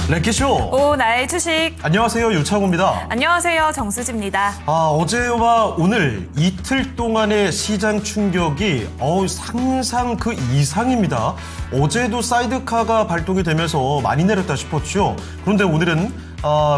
랭키쇼. 오, 나의 주식. 안녕하세요, 유창호입니다. 안녕하세요, 정수지입니다. 어제와 오늘 이틀 동안의 시장 충격이 상상 그 이상입니다. 어제도 사이드카가 발동이 되면서 많이 내렸다 싶었죠. 그런데 오늘은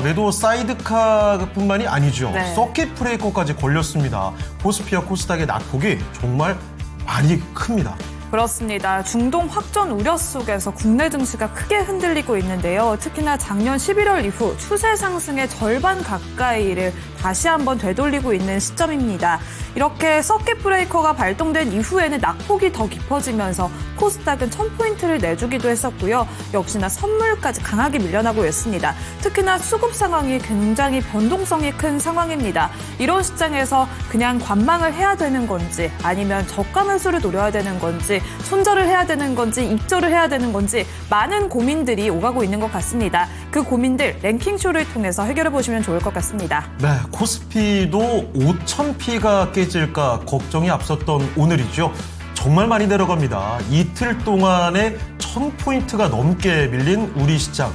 매도 사이드카뿐만이 아니죠. 네. 서킷 브레이커까지 걸렸습니다. 코스피와 코스닥의 낙폭이 정말 많이 큽니다. 그렇습니다. 중동 확전 우려 속에서 국내 증시가 크게 흔들리고 있는데요. 특히나 작년 11월 이후 추세 상승의 절반 가까이를 다시 한번 되돌리고 있는 시점입니다. 이렇게 서킷 브레이커가 발동된 이후에는 낙폭이 더 깊어지면서 코스닥은 1000포인트를 내주기도 했었고요. 역시나 선물까지 강하게 밀려나고 있습니다. 특히나 수급 상황이 굉장히 변동성이 큰 상황입니다. 이런 시장에서 그냥 관망을 해야 되는 건지 아니면 저가 매수를 노려야 되는 건지 손절을 해야 되는 건지 입절을 해야 되는 건지 많은 고민들이 오가고 있는 것 같습니다. 그 고민들 랭킹쇼를 통해서 해결해 보시면 좋을 것 같습니다. 네, 코스피도 5000P가 깨질까 걱정이 앞섰던 오늘이죠. 정말 많이 내려갑니다. 이틀 동안에 1000포인트가 넘게 밀린 우리 시장.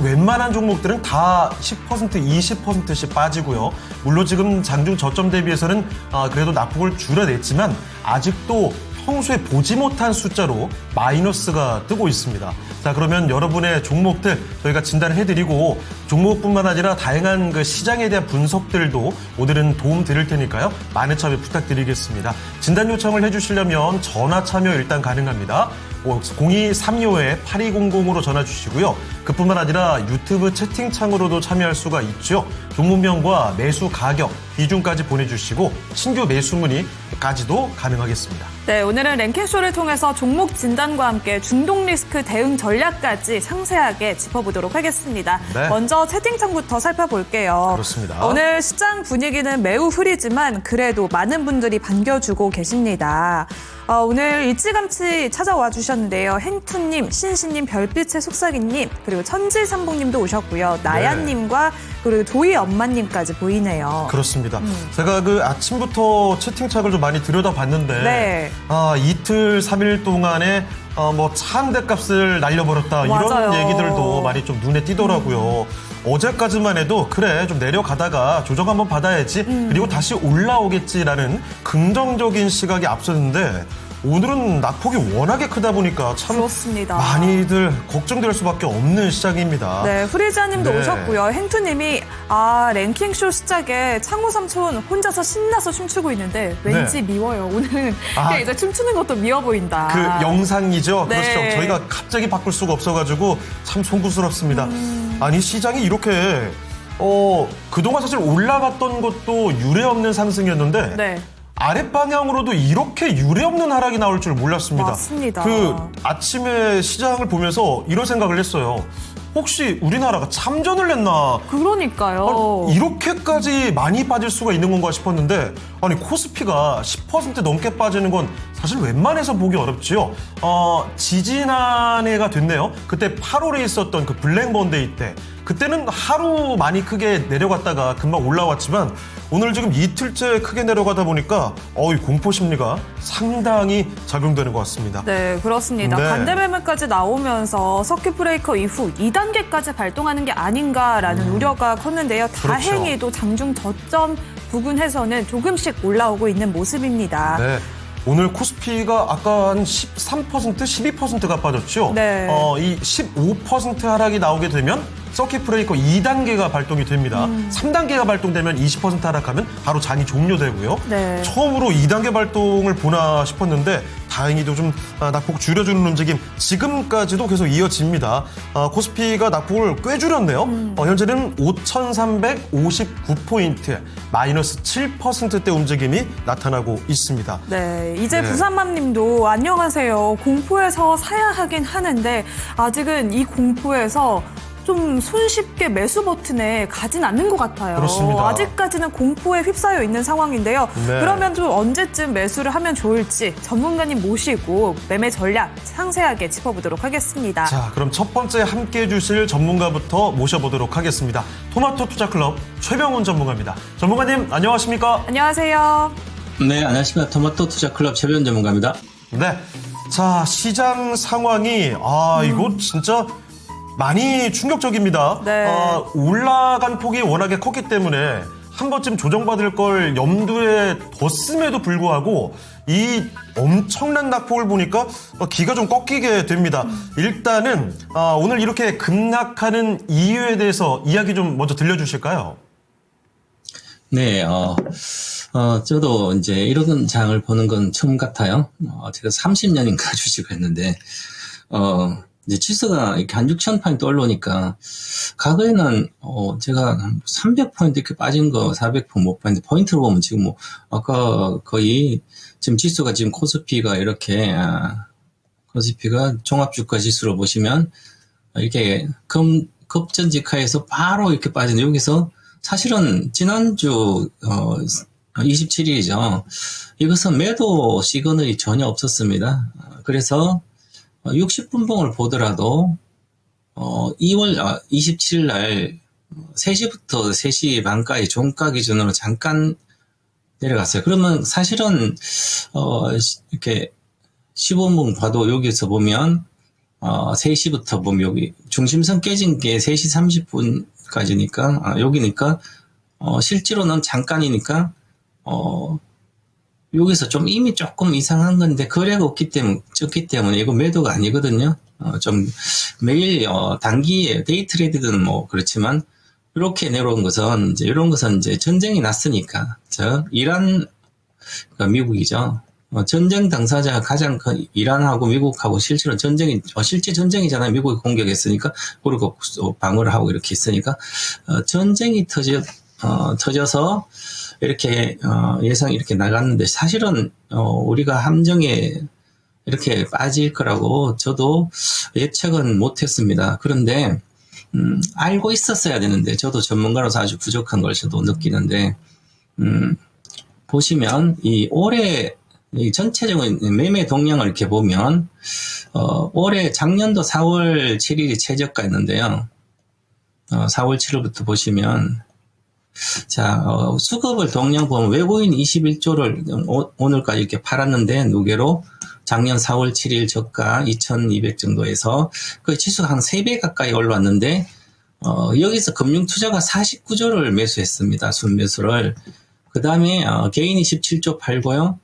웬만한 종목들은 다 10%, 20%씩 빠지고요. 물론 지금 장중 저점 대비해서는 그래도 낙폭을 줄여냈지만 아직도 평소에 보지 못한 숫자로 마이너스가 뜨고 있습니다. 자, 그러면 여러분의 종목들 저희가 진단을 해드리고 종목뿐만 아니라 다양한 그 시장에 대한 분석들도 오늘은 도움 드릴 테니까요. 많은 참여 부탁드리겠습니다. 진단 요청을 해주시려면 전화 참여 일단 가능합니다. 0232-8200으로 전화 주시고요. 그뿐만 아니라 유튜브 채팅창으로도 참여할 수가 있죠. 종목명과 매수 가격, 비중까지 보내주시고 신규 매수 문의까지도 가능하겠습니다. 네, 오늘은 랭킹쇼를 통해서 종목 진단과 함께 중동 리스크 대응 전략까지 상세하게 짚어보도록 하겠습니다. 네. 먼저 채팅창부터 살펴볼게요. 그렇습니다. 오늘 시장 분위기는 매우 흐리지만 그래도 많은 분들이 반겨주고 계십니다. 오늘 일찌감치 찾아와 주셨는데요. 행투님, 신신님, 별빛의 속삭이님, 그리고 천지삼봉님도 오셨고요. 나야님과 그리고 도희 엄마님까지 보이네요. 그렇습니다. 제가 그 아침부터 채팅창을 좀 많이 들여다봤는데 네. 이틀, 3일 동안에 차 한 대 값을 날려버렸다 맞아요. 이런 얘기들도 많이 좀 눈에 띄더라고요. 어제까지만 해도 그래 좀 내려가다가 조정 한번 받아야지 그리고 다시 올라오겠지라는 긍정적인 시각이 앞섰는데 오늘은 낙폭이 워낙에 크다 보니까 참 그렇습니다. 많이들 걱정될 수밖에 없는 시장입니다. 네, 후리자님도 네. 오셨고요. 행투님이 랭킹쇼 시작에 창호 삼촌 혼자서 신나서 춤추고 있는데 왠지 미워요. 오늘은 그냥 이제 춤추는 것도 미워 보인다. 그 영상이죠. 네. 그렇죠. 저희가 갑자기 바꿀 수가 없어가지고 참 송구스럽습니다. 아니 시장이 이렇게 그동안 사실 올라갔던 것도 유례없는 상승이었는데 네. 아랫방향으로도 이렇게 유례없는 하락이 나올 줄 몰랐습니다. 맞습니다. 그 아침에 시장을 보면서 이런 생각을 했어요. 혹시 우리나라가 참전을 했나? 그러니까요. 이렇게까지 많이 빠질 수가 있는 건가 싶었는데 아니 코스피가 10% 넘게 빠지는 건 사실 웬만해서 보기 어렵지요. 지지난해가 됐네요. 그때 8월에 있었던 그 블랙먼데이 때 그때는 하루 많이 크게 내려갔다가 금방 올라왔지만 오늘 지금 이틀째 크게 내려가다 보니까 공포 심리가 상당히 작용되는 것 같습니다. 네, 그렇습니다. 네. 반대 매매까지 나오면서 서킷 브레이커 이후 2단계까지 발동하는 게 아닌가라는 우려가 컸는데요. 다행히도 장중 저점 부근에서는 조금씩 올라오고 있는 모습입니다. 네. 오늘 코스피가 아까 한 13%, 12%가 빠졌죠? 네. 이 15% 하락이 나오게 되면 서킷 브레이커 2단계가 발동이 됩니다. 3단계가 발동되면 20% 하락하면 바로 장이 종료되고요. 네. 처음으로 2단계 발동을 보나 싶었는데 다행히도 좀 낙폭 줄여주는 움직임 지금까지도 계속 이어집니다. 코스피가 낙폭을 꽤 줄였네요. 현재는 5,359포인트 마이너스 7%대 움직임이 나타나고 있습니다. 네, 이제 네. 부산맘님도 안녕하세요. 공포에서 사야 하긴 하는데 아직은 이 공포에서 좀 손쉽게 매수 버튼에 가진 않는 것 같아요. 그렇습니다. 아직까지는 공포에 휩싸여 있는 상황인데요. 네. 그러면 좀 언제쯤 매수를 하면 좋을지 전문가님 모시고 매매 전략 상세하게 짚어보도록 하겠습니다. 자, 그럼 첫 번째 함께해 주실 전문가부터 모셔보도록 하겠습니다. 토마토 투자클럽 최병훈 전문가입니다. 전문가님 안녕하십니까? 안녕하세요. 네, 안녕하십니까. 토마토 투자클럽 최병훈 전문가입니다. 네. 자, 시장 상황이 이거 진짜 많이 충격적입니다. 네. 올라간 폭이 워낙에 컸기 때문에 한 번쯤 조정받을 걸 염두에 뒀음에도 불구하고 이 엄청난 낙폭을 보니까 기가 좀 꺾이게 됩니다. 일단은 오늘 이렇게 급락하는 이유에 대해서 이야기 좀 먼저 들려주실까요? 네, 저도 이제 이런 장을 보는 건 처음 같아요. 제가 30년인가 주식을 했는데, 이제 지수가 이렇게 한 6,000포인트 올라오니까, 과거에는, 제가 300포인트 이렇게 빠진 거 400포인트 못 봤는데, 포인트로 보면 지금 뭐, 아까 거의, 지금 지수가 지금 코스피가 이렇게, 코스피가 종합주가 지수로 보시면, 이렇게 급전직하에서 바로 이렇게 빠지는데, 여기서 사실은 지난주, 27일이죠. 이것은 매도 시그널이 전혀 없었습니다. 그래서 60분봉을 보더라도 2월 27일 날 3시부터 3시 반까지 종가 기준으로 잠깐 내려갔어요. 그러면 사실은 이렇게 15분봉 봐도 여기서 보면 3시부터 보면 여기 중심선 깨진 게 3시 30분까지니까 여기니까 실제로는 잠깐이니까 여기서 좀 이미 조금 이상한 건데 거래가 적기 때문에 이거 매도가 아니거든요. 좀 매일 단기에 데이 트레이드든 뭐 그렇지만 이렇게 내려온 것은 이런 것은 이제 전쟁이 났으니까 이란 미국이죠. 전쟁 당사자가 가장 큰 이란하고 미국하고 실제 전쟁이잖아요. 미국이 공격했으니까 그리고 방어를 하고 이렇게 있으니까 전쟁이 터져서 이렇게 예상이 이렇게 나갔는데 사실은 우리가 함정에 이렇게 빠질 거라고 저도 예측은 못했습니다. 그런데 알고 있었어야 되는데 저도 전문가로서 아주 부족한 걸 저도 느끼는데 보시면 이 올해 이 전체적인 매매 동향을 이렇게 보면 올해 작년도 4월 7일이 최저가였는데요. 4월 7일부터 보시면 자, 수급을 동량 보면 외국인 21조를 오늘까지 이렇게 팔았는데 누계로 작년 4월 7일 저가 2,200 정도에서 그 지수가 한 3배 가까이 올라왔는데 여기서 금융투자가 49조를 매수했습니다. 순매수를. 그 다음에 개인이 17조 팔고요.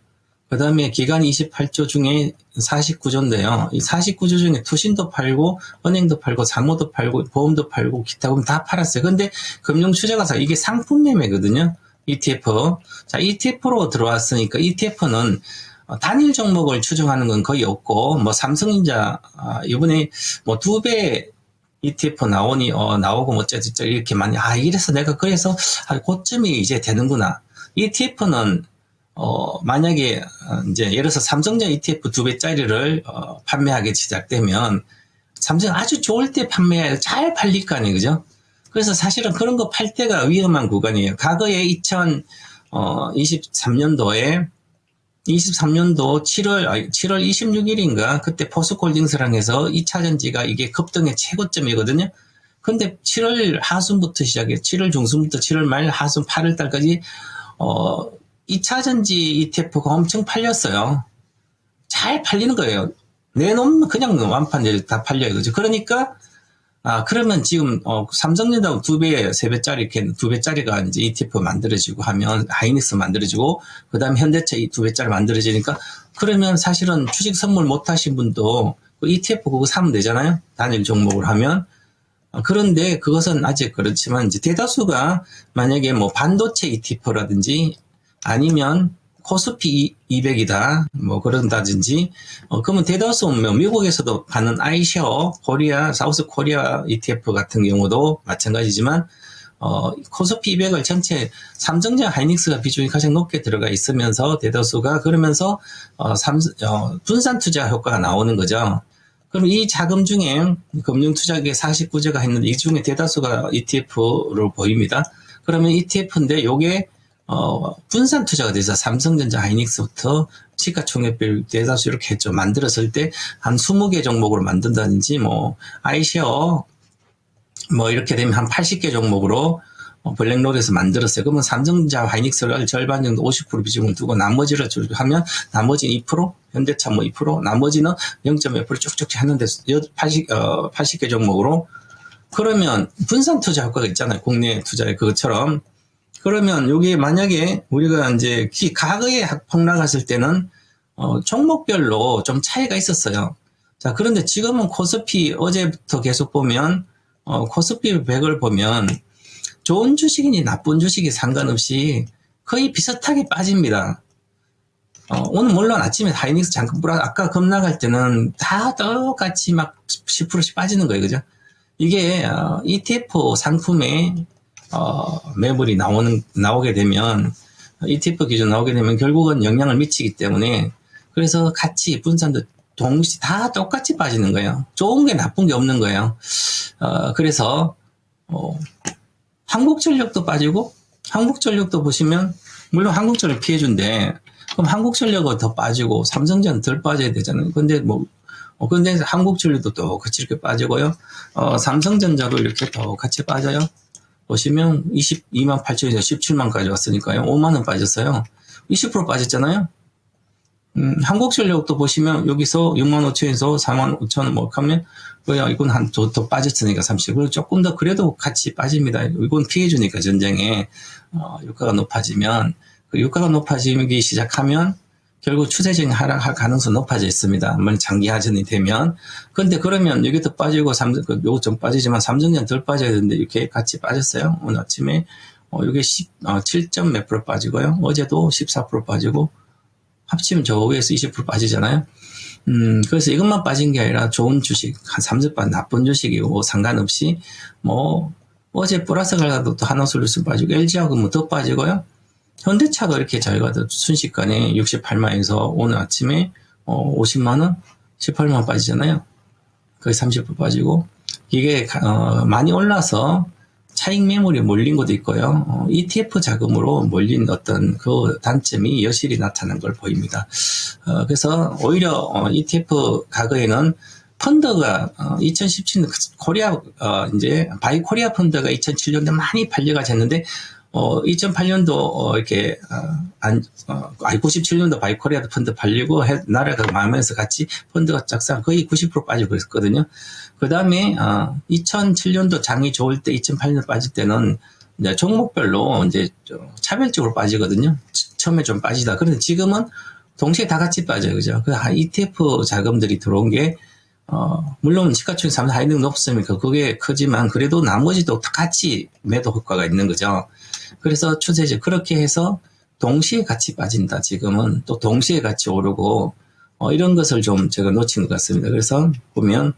그 다음에 기관 28조 중에 49조인데요. 이 49조 중에 투신도 팔고, 은행도 팔고, 사모도 팔고, 보험도 팔고, 기타 보면 다 팔았어요. 근데 금융투자가 이게 상품 매매거든요. ETF. 자, ETF로 들어왔으니까 ETF는 단일 종목을 추정하는 건 거의 없고, 뭐 삼성전자, 이번에 뭐 2배 ETF 나오고 뭐 어쩌저쩌 이렇게 많이, 이래서 내가 그래서 고점이 이제 되는구나. ETF는 만약에, 이제, 예를 들어서 삼성전자 ETF 2배짜리를, 판매하기 시작되면, 삼성 아주 좋을 때 판매해야 잘 팔릴 거 아니에요, 그죠? 그래서 사실은 그런 거 팔 때가 위험한 구간이에요. 과거에 2023년도 7월 26일인가, 그때 포스코홀딩스랑 해서 2차전지가 이게 급등의 최고점이거든요? 근데 7월 하순부터 시작해, 7월 중순부터 7월 말 하순 8월 달까지, 2차전지 ETF가 엄청 팔렸어요. 잘 팔리는 거예요. 내놓으면 그냥 완판 다 팔려요. 그죠? 그러니까, 그러면 지금, 삼성전자 2배, 3배짜리, 이렇게 2배짜리가 이제 ETF 만들어지고 하면, 하이닉스 만들어지고, 그 다음에 현대차 2배짜리 만들어지니까, 그러면 사실은 주식 선물 못 하신 분도 그 ETF 그거 사면 되잖아요? 단일 종목을 하면. 그런데 그것은 아직 그렇지만, 이제 대다수가 만약에 뭐 반도체 ETF라든지, 아니면 코스피 200이다 뭐 그런다든지 그러면 대다수 미국에서도 파는 아이셔 코리아 사우스 코리아 ETF 같은 경우도 마찬가지지만 코스피 200을 전체 삼성전자 하이닉스가 비중이 가장 높게 들어가 있으면서 대다수가 그러면서 분산 투자 효과가 나오는 거죠. 그럼 이 자금 중에 금융투자기에 49조가 있는데 이 중에 대다수가 ETF로 보입니다. 그러면 ETF인데 요게 분산 투자가 돼서 삼성전자 하이닉스부터 시가총액별 대다수 이렇게 했죠. 만들었을 때 한 20개 종목으로 만든다든지 뭐 아이쉐어 뭐 이렇게 되면 한 80개 종목으로 블랙로드에서 만들었어요. 그러면 삼성전자 하이닉스를 절반 정도 50% 비중을 두고 나머지를 하면 나머지는 2%, 현대차 뭐 2%, 나머지는 0.5% 쭉쭉 하는데 80개 종목으로 그러면 분산 투자 효과가 있잖아요. 국내 투자에 그것처럼. 그러면 여기 만약에 우리가 이제 과거에 폭락했을 때는 종목별로 좀 차이가 있었어요. 자, 그런데 지금은 코스피 어제부터 계속 보면 코스피 100을 보면 좋은 주식이니 나쁜 주식이 상관없이 거의 비슷하게 빠집니다. 오늘 물론 아침에 하이닉스 잠깐 아까 급락할 때는 다 똑같이 막 10%씩 빠지는 거예요. 그죠? 이게 ETF 상품에 매물이 나오게 되면 ETF 기준 나오게 되면 결국은 영향을 미치기 때문에 그래서 같이 분산도 동시 다 똑같이 빠지는 거예요. 좋은 게 나쁜 게 없는 거예요. 그래서 한국전력도 빠지고 한국전력도 보시면 물론 한국전력 피해준데 그럼 한국전력은 더 빠지고 삼성전자는 덜 빠져야 되잖아요. 근데 근데 한국전력도 또 같이 이렇게 빠지고요. 삼성전자도 이렇게 더 같이 빠져요. 보시면 22만 8천에서 17만까지 왔으니까요. 5만 원 빠졌어요. 20% 빠졌잖아요. 한국전력도 보시면 여기서 6만 5천에서 4만 5천 뭐 하면 이건 더 빠졌으니까 30. 그리고 조금 더 그래도 같이 빠집니다. 이건 피해주니까 전쟁에 유가가 높아지면 그 유가가 높아지기 시작하면 결국 추세적인 하락할 가능성이 높아져 있습니다. 장기 하전이 되면. 근데 그러면 여기도 빠지고 요거 좀 빠지지만 삼성전 덜 빠져야 되는데 이렇게 같이 빠졌어요. 오늘 아침에 이게 7점 몇 프로 빠지고요. 어제도 14% 빠지고 합치면 저 위에서 20% 빠지잖아요. 그래서 이것만 빠진 게 아니라 좋은 주식, 한 30번 나쁜 주식이고 상관없이 어제 플러스 갈가도 또 하나솔루션 빠지고 LG하고 뭐 더 빠지고요. 현대차가 이렇게 잘 가도 순식간에 68만에서 오늘 아침에 50만원, 18만원 빠지잖아요. 거의 30% 빠지고 이게 많이 올라서 차익 매물이 몰린 것도 있고요. ETF 자금으로 몰린 어떤 그 단점이 여실히 나타난 걸 보입니다. 그래서 오히려 ETF 과거에는 펀드가 2017년 코리아 이제 바이 코리아 펀드가 2007년도에 많이 팔려가지고 했는데 2008년도 이렇게 97년도 바이 코리아 펀드 팔리고 나라가 망하면서 같이 펀드가 작상 거의 90% 빠지고 그랬거든요. 그 다음에 2007년도 장이 좋을 때 2008년 빠질 때는 이제 종목별로 이제 차별적으로 빠지거든요. 처음에 좀 빠지다. 그런데 지금은 동시에 다 같이 빠져요. 그죠? 그 ETF 자금들이 들어온 게 물론 시가총액 하이닉스 높습니까? 그게 크지만 그래도 나머지도 같이 매도 효과가 있는 거죠. 그래서 추세적 그렇게 해서 동시에 같이 빠진다. 지금은 또 동시에 같이 오르고 이런 것을 좀 제가 놓친 것 같습니다. 그래서 보면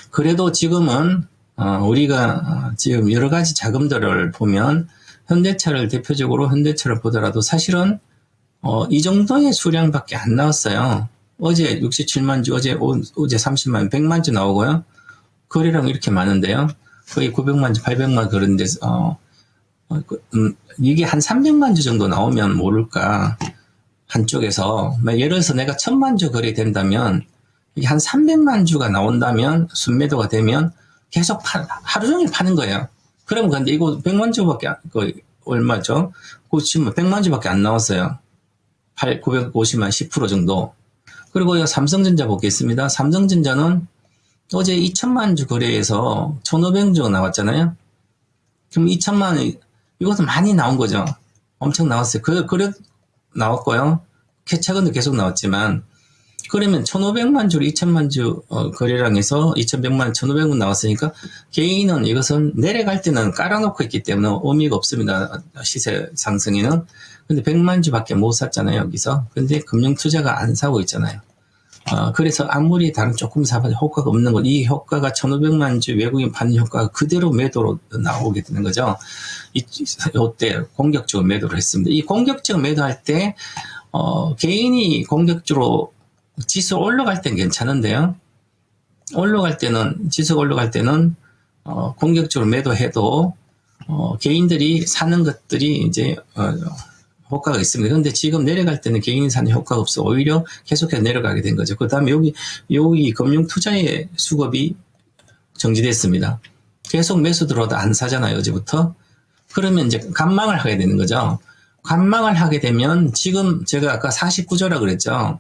그래도 지금은 우리가 지금 여러 가지 자금들을 보면 현대차를 대표적으로 현대차를 보더라도 사실은 이 정도의 수량밖에 안 나왔어요. 어제 67만 주, 어제 30만, 100만 주 나오고요. 거래량 이렇게 많은데요. 거의 900만 주, 800만 그런데 이게 한 300만 주 정도 나오면 모를까. 한쪽에서 예를 들어서 내가 1000만 주 거래된다면 이게 한 300만 주가 나온다면 순매도가 되면 계속 하루 종일 파는 거예요. 그러면 근데 이거 100만 주밖에 얼마죠? 100만 주밖에 안 나왔어요. 950만 10% 정도. 그리고 삼성전자 보겠습니다. 삼성전자는 어제 2천만 주 거래에서 1,500주가 나왔잖아요. 그럼 2천만 이것도 많이 나온 거죠. 엄청 나왔어요. 그래 나왔고요. 최근도 계속 나왔지만 그러면 1,500만 주로 2천만 주 거래량에서 2,100만 1,500만 나왔으니까 개인은 이것은 내려갈 때는 깔아놓고 있기 때문에 의미가 없습니다. 시세 상승에는. 근데 100만 주밖에 못 샀잖아요, 여기서. 근데 금융 투자가 안 사고 있잖아요. 그래서 아무리 다른 조금 사봐도 효과가 없는 것. 이 효과가 1,500만 주 외국인 파는 효과가 그대로 매도로 나오게 되는 거죠. 이때 공격적으로 매도를 했습니다. 이 공격적으로 매도할 때, 개인이 공격적으로 지수 올라갈 땐 괜찮은데요. 지수가 올라갈 때는, 공격적으로 매도해도, 개인들이 사는 것들이 이제, 효과가 있습니다. 그런데 지금 내려갈 때는 개인이 사는 효과가 없어. 오히려 계속해서 내려가게 된 거죠. 그 다음에 여기 금융 투자의 수급이 정지됐습니다. 계속 매수 들어와도 안 사잖아요, 어제부터. 그러면 이제 관망을 하게 되는 거죠. 관망을 하게 되면 지금 제가 아까 49조라 그랬죠.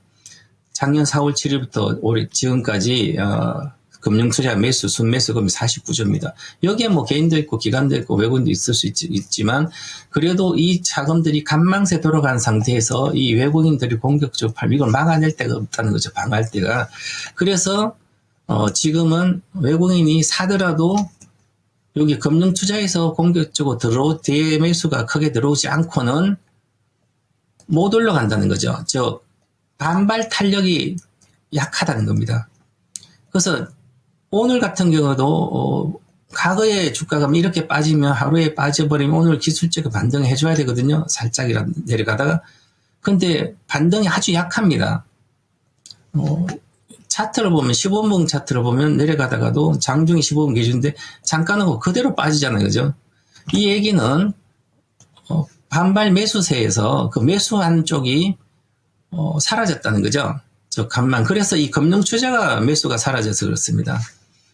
작년 4월 7일부터 올해 지금까지 금융투자 매수, 순매수금이 49조입니다. 여기에 뭐 개인도 있고 기관도 있고 외국인도 있을 수 있지만 그래도 이 자금들이 간망세 돌아간 상태에서 이 외국인들이 공격적으로 팔면 이걸 막아낼 데가 없다는 거죠. 방어할 데가. 그래서 지금은 외국인이 사더라도 여기 금융투자에서 공격적으로 대매수가 크게 들어오지 않고는 못 올라간다는 거죠. 반발 탄력이 약하다는 겁니다. 그래서 오늘 같은 경우도 과거에 주가가 이렇게 빠지면 하루에 빠져버리면 오늘 기술적인 반등을 해줘야 되거든요. 살짝이라도 내려가다가. 근데 반등이 아주 약합니다. 차트를 보면 15분 차트를 보면 내려가다가도 장중이 15분 기준인데 잠깐 하고 그대로 빠지잖아요. 그죠? 이 얘기는 반발 매수세에서 그 매수한 쪽이 사라졌다는 거죠. 그래서 이 금융투자가 매수가 사라져서 그렇습니다.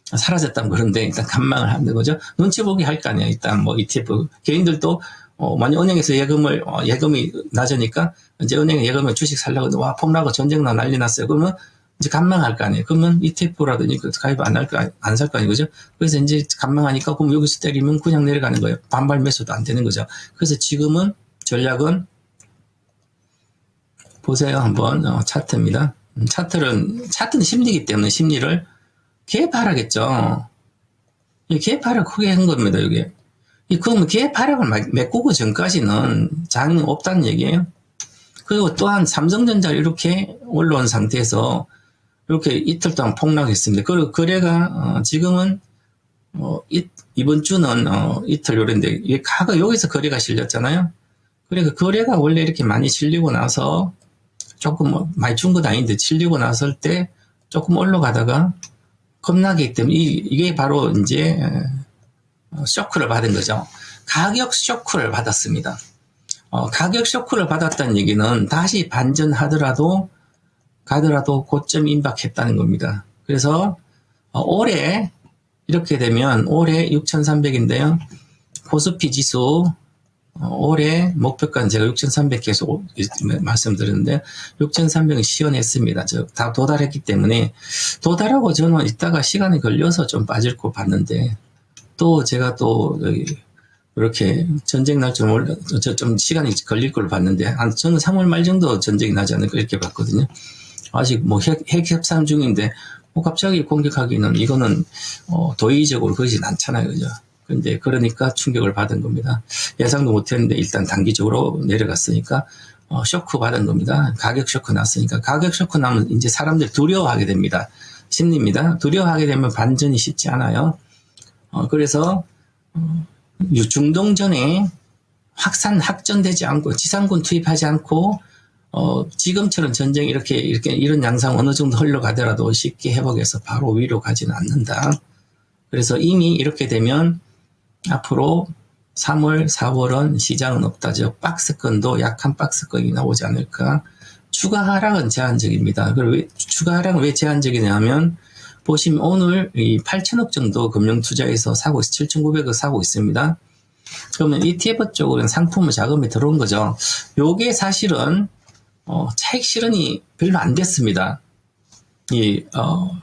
사라졌다면 그런데 일단 간망을 하는 거죠. 눈치 보기 할 거 아니야. 일단 뭐 ETF 개인들도 만약 은행에서 예금이 낮으니까 이제 은행에 예금을 주식 살려고 와 폭락하고 전쟁 나 난리 났어요. 그러면 이제 간망할 거 아니에요. 그러면 ETF라든지 가입 안 살 거 아니에요. 그죠? 그래서 이제 간망하니까 그럼 여기서 때리면 그냥 내려가는 거예요. 반발 매수도 안 되는 거죠. 그래서 지금은 전략은 보세요. 한번 차트입니다. 차트는 심리이기 때문에 심리를 개파하겠죠. 개파를 크게 한 겁니다. 이게. 그러면 개파력을 메꾸고 전까지는 장이 없다는 얘기예요. 그리고 또한 삼성전자를 이렇게 올라온 상태에서 이렇게 이틀 동안 폭락했습니다. 그리고 거래가 지금은 이번 주는 이틀 요래인데 과거 여기서 거래가 실렸잖아요. 그러니까 거래가 원래 이렇게 많이 실리고 나서 조금 많이 준 건 아닌데 실리고 났을 때 조금 올라가다가 겁나기 때문에 이게 바로 이제 쇼크를 받은 거죠. 가격 쇼크를 받았습니다. 가격 쇼크를 받았다는 얘기는 다시 반전하더라도 고점 임박했다는 겁니다. 그래서 올해 이렇게 되면 올해 6,300인데요. 코스피 지수 올해 목표가는 제가 6,300 계속 말씀드렸는데 6,300은 시연했습니다. 다 도달했기 때문에 도달하고 저는 이따가 시간이 걸려서 좀 빠질 거 봤는데 또 제가 또 이렇게 전쟁 날 좀 좀 시간이 걸릴 걸 봤는데 저는 3월 말 정도 전쟁이 나지 않을까 이렇게 봤거든요. 아직 뭐 핵 협상 중인데 뭐 갑자기 공격하기는 이거는 도의적으로 그러진 않잖아요. 그죠? 근데 그러니까 충격을 받은 겁니다. 예상도 못했는데 일단 단기적으로 내려갔으니까 쇼크 받은 겁니다. 가격 쇼크 났으니까 가격 쇼크 나면 이제 사람들이 두려워하게 됩니다. 심리입니다. 두려워하게 되면 반전이 쉽지 않아요. 그래서 중동전에 확전되지 않고 지상군 투입하지 않고 지금처럼 전쟁이 이렇게 이런 양상 어느 정도 흘러가더라도 쉽게 회복해서 바로 위로 가지는 않는다. 그래서 이미 이렇게 되면 앞으로 3월, 4월은 시장은 없다. 즉 박스권도 약한 박스권이 나오지 않을까. 추가 하락은 제한적입니다. 그리고 추가 하락은 왜 제한적이냐면 보시면 오늘 이 8천억 정도 금융투자에서 사고 7,900억 사고 있습니다. 그러면 ETF 쪽으로는 상품의 자금이 들어온 거죠. 요게 사실은 차익 실현이 별로 안 됐습니다.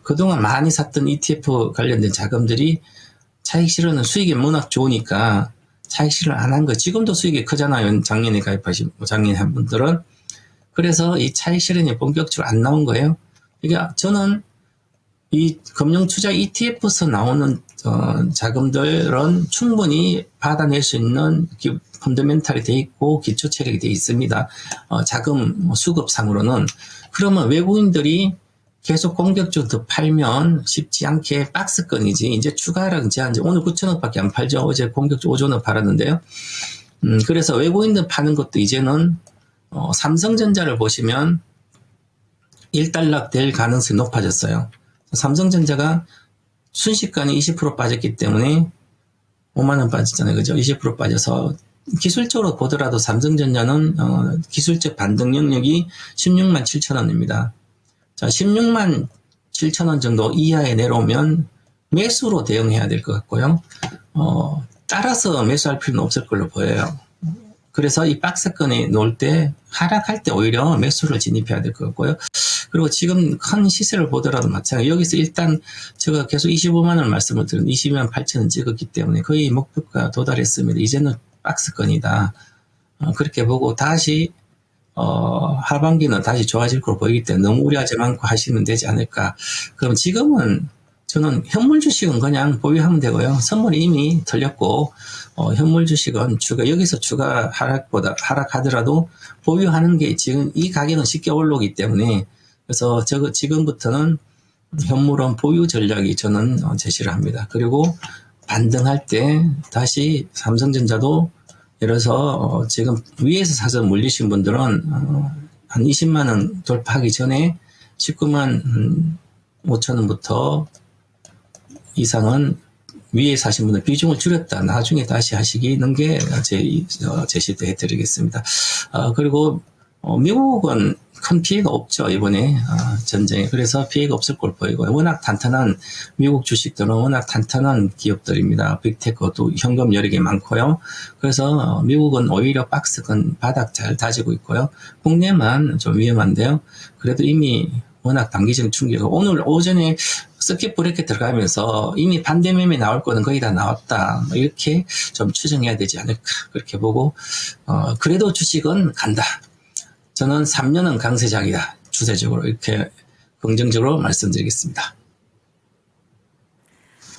그동안 많이 샀던 ETF 관련된 자금들이 차익 실현은 수익이 워낙 좋으니까 차익 실현 안 한 거. 지금도 수익이 크잖아요. 작년에 가입하신 작년에 한 분들은. 그래서 이 차익 실현이 본격적으로 안 나온 거예요. 그러니까 저는 이 금융투자 ETF에서 나오는 자금들은 충분히 받아낼 수 있는 펀더멘탈이 돼 있고 기초 체력이 돼 있습니다. 자금 수급상으로는. 그러면 외국인들이 계속 공격적으로 더 팔면 쉽지 않게 박스권이지 이제 추가하락 제한 오늘 9천억밖에 안 팔죠. 어제 공격적으로 5조는 팔았는데요. 그래서 외국인들 파는 것도 이제는 삼성전자를 보시면 일단락 될 가능성이 높아졌어요. 삼성전자가 순식간에 20% 빠졌기 때문에 5만 원 빠졌잖아요. 그죠? 20% 빠져서 기술적으로 보더라도 삼성전자는 기술적 반등 영역이 16만 7천 원입니다. 자, 16만 7천 원 정도 이하에 내려오면 매수로 대응해야 될 것 같고요. 따라서 매수할 필요는 없을 걸로 보여요. 그래서 이 박스권에 놓을 때 하락할 때 오히려 매수를 진입해야 될 것 같고요. 그리고 지금 큰 시세를 보더라도 마찬가지. 여기서 일단 제가 계속 25만 원 말씀을 드린 22만 8천 원 찍었기 때문에 거의 목표가 도달했습니다. 이제는 박스권이다. 그렇게 보고 다시 하반기는 다시 좋아질 걸로 보이기 때문에 너무 우려하지 않고 하시면 되지 않을까. 그럼 지금은 저는 현물 주식은 그냥 보유하면 되고요. 선물이 이미 털렸고 현물 주식은 여기서 추가 하락하더라도 보유하는 게 지금 이 가격은 쉽게 올라오기 때문에 그래서 지금부터는 현물은 보유 전략이 저는 제시를 합니다. 그리고 반등할 때 다시 삼성전자도 예를 들어서 지금 위에서 사서 물리신 분들은 한 20만 원 돌파하기 전에 19만 5천 원부터 이상은 위에 사신 분들 비중을 줄였다. 나중에 다시 하시기는 게 제시도 해드리겠습니다. 그리고 미국은 큰 피해가 없죠. 이번에 전쟁에. 그래서 피해가 없을 걸 보이고 워낙 탄탄한 미국 주식들은 워낙 탄탄한 기업들입니다. 빅테크도 현금 여러 개 많고요. 그래서 미국은 오히려 박스권 바닥 잘 다지고 있고요. 국내만 좀 위험한데요. 그래도 이미 워낙 단기적 충격. 오늘 오전에 서킷 브레이크 들어가면서 이미 반대 매매 나올 거는 거의 다 나왔다. 이렇게 좀 추정해야 되지 않을까. 그렇게 보고, 그래도 주식은 간다. 저는 3년은 강세장이다. 추세적으로 이렇게 긍정적으로 말씀드리겠습니다.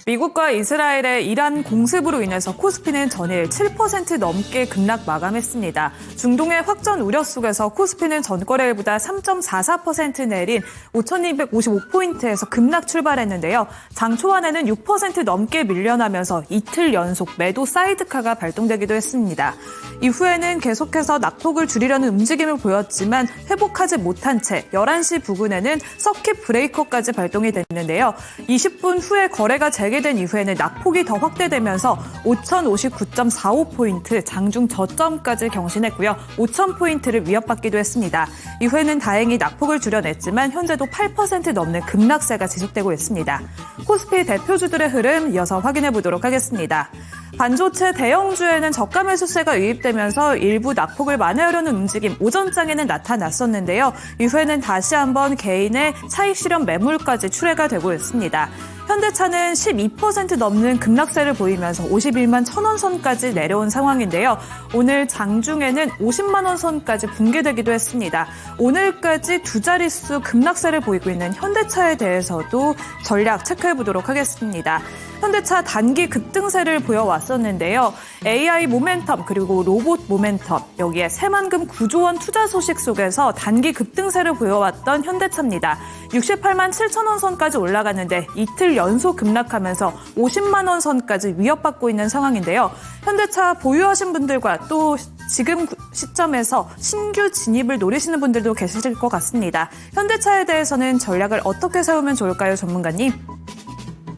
미국과 이스라엘의 이란 공습으로 인해서 코스피는 전일 7% 넘게 급락 마감했습니다. 중동의 확전 우려 속에서 코스피는 전거래일보다 3.44% 내린 5,255포인트에서 급락 출발했는데요. 장 초반에는 6% 넘게 밀려나면서 이틀 연속 매도 사이드카가 발동되기도 했습니다. 이후에는 계속해서 낙폭을 줄이려는 움직임을 보였지만 회복하지 못한 채 11시 부근에는 서킷 브레이커까지 발동이 됐는데요. 20분 후에 거래가 재개된 이후에는 낙폭이 더 확대되면서 5,059.45포인트 장중 저점까지 경신했고요. 5,000포인트를 위협받기도 했습니다. 이후에는 다행히 낙폭을 줄여냈지만 현재도 8% 넘는 급락세가 지속되고 있습니다. 코스피 대표주들의 흐름 이어서 확인해 보도록 하겠습니다. 반도체 대형주에는 저가 매수세가 유입되면서 일부 낙폭을 만회하려는 움직임 오전장에는 나타났었는데요. 이후에는 다시 한번 개인의 차익 실현 매물까지 출회가 되고 있습니다. 현대차는 12% 넘는 급락세를 보이면서 51만 1,000원 선까지 내려온 상황인데요. 오늘 장중에는 50만 원 선까지 붕괴되기도 했습니다. 오늘까지 두 자릿수 급락세를 보이고 있는 현대차에 대해서도 전략 체크해 보도록 하겠습니다. 현대차 단기 급등세를 보여왔었는데요. AI 모멘텀 그리고 로봇 모멘텀 여기에 새만금 9조 원 투자 소식 속에서 단기 급등세를 보여왔던 현대차입니다. 68만 7천 원 선까지 올라갔는데 이틀 연속 급락하면서 50만 원 선까지 위협받고 있는 상황인데요. 현대차 보유하신 분들과 또 지금 시점에서 신규 진입을 노리시는 분들도 계실 것 같습니다. 현대차에 대해서는 전략을 어떻게 세우면 좋을까요, 전문가님?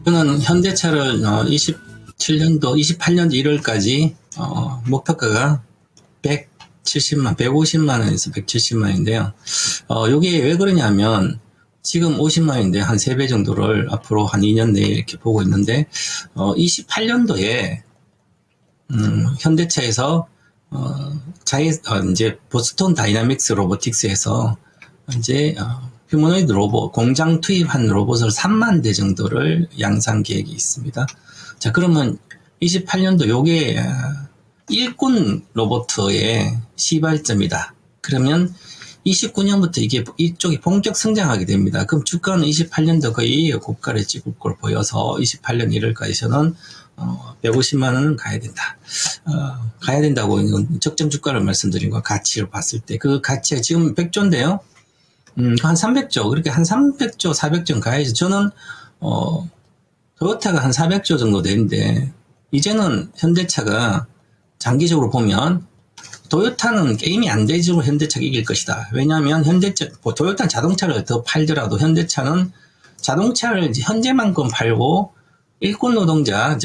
저는 현대차를 28년도 1월까지 목표가가 150만 원에서 170만 원인데요. 이게 왜 그러냐면 지금 50만 원인데 한 3배 정도를 앞으로 한 2년 내에 이렇게 보고 있는데 28년도에 현대차에서 이제 보스턴 다이나믹스 로보틱스에서 이제 휴머노이드 로봇, 공장 투입한 로봇을 3만 대 정도를 양산 계획이 있습니다. 자, 그러면 28년도 요게 일꾼 로봇의 시발점이다. 그러면 29년부터 이쪽이 본격 성장하게 됩니다. 그럼 주가는 28년도 거의 고가를 찍을 걸 보여서 28년 1월까지 저는 150만 원은 가야 된다. 가야 된다고 이건 적정 주가를 말씀드린 거 가치를 봤을 때 그 가치가 지금 100조인데요. 한 300조, 그렇게 한 300조, 400조 가야지. 저는, 토요타가 한 400조 정도 되는데, 이제는 현대차가 장기적으로 보면, 토요타는 게임이 안 되지로 현대차가 이길 것이다. 왜냐하면 토요타는 자동차를 더 팔더라도 현대차는 자동차를 현재만큼 팔고, 일꾼 노동자,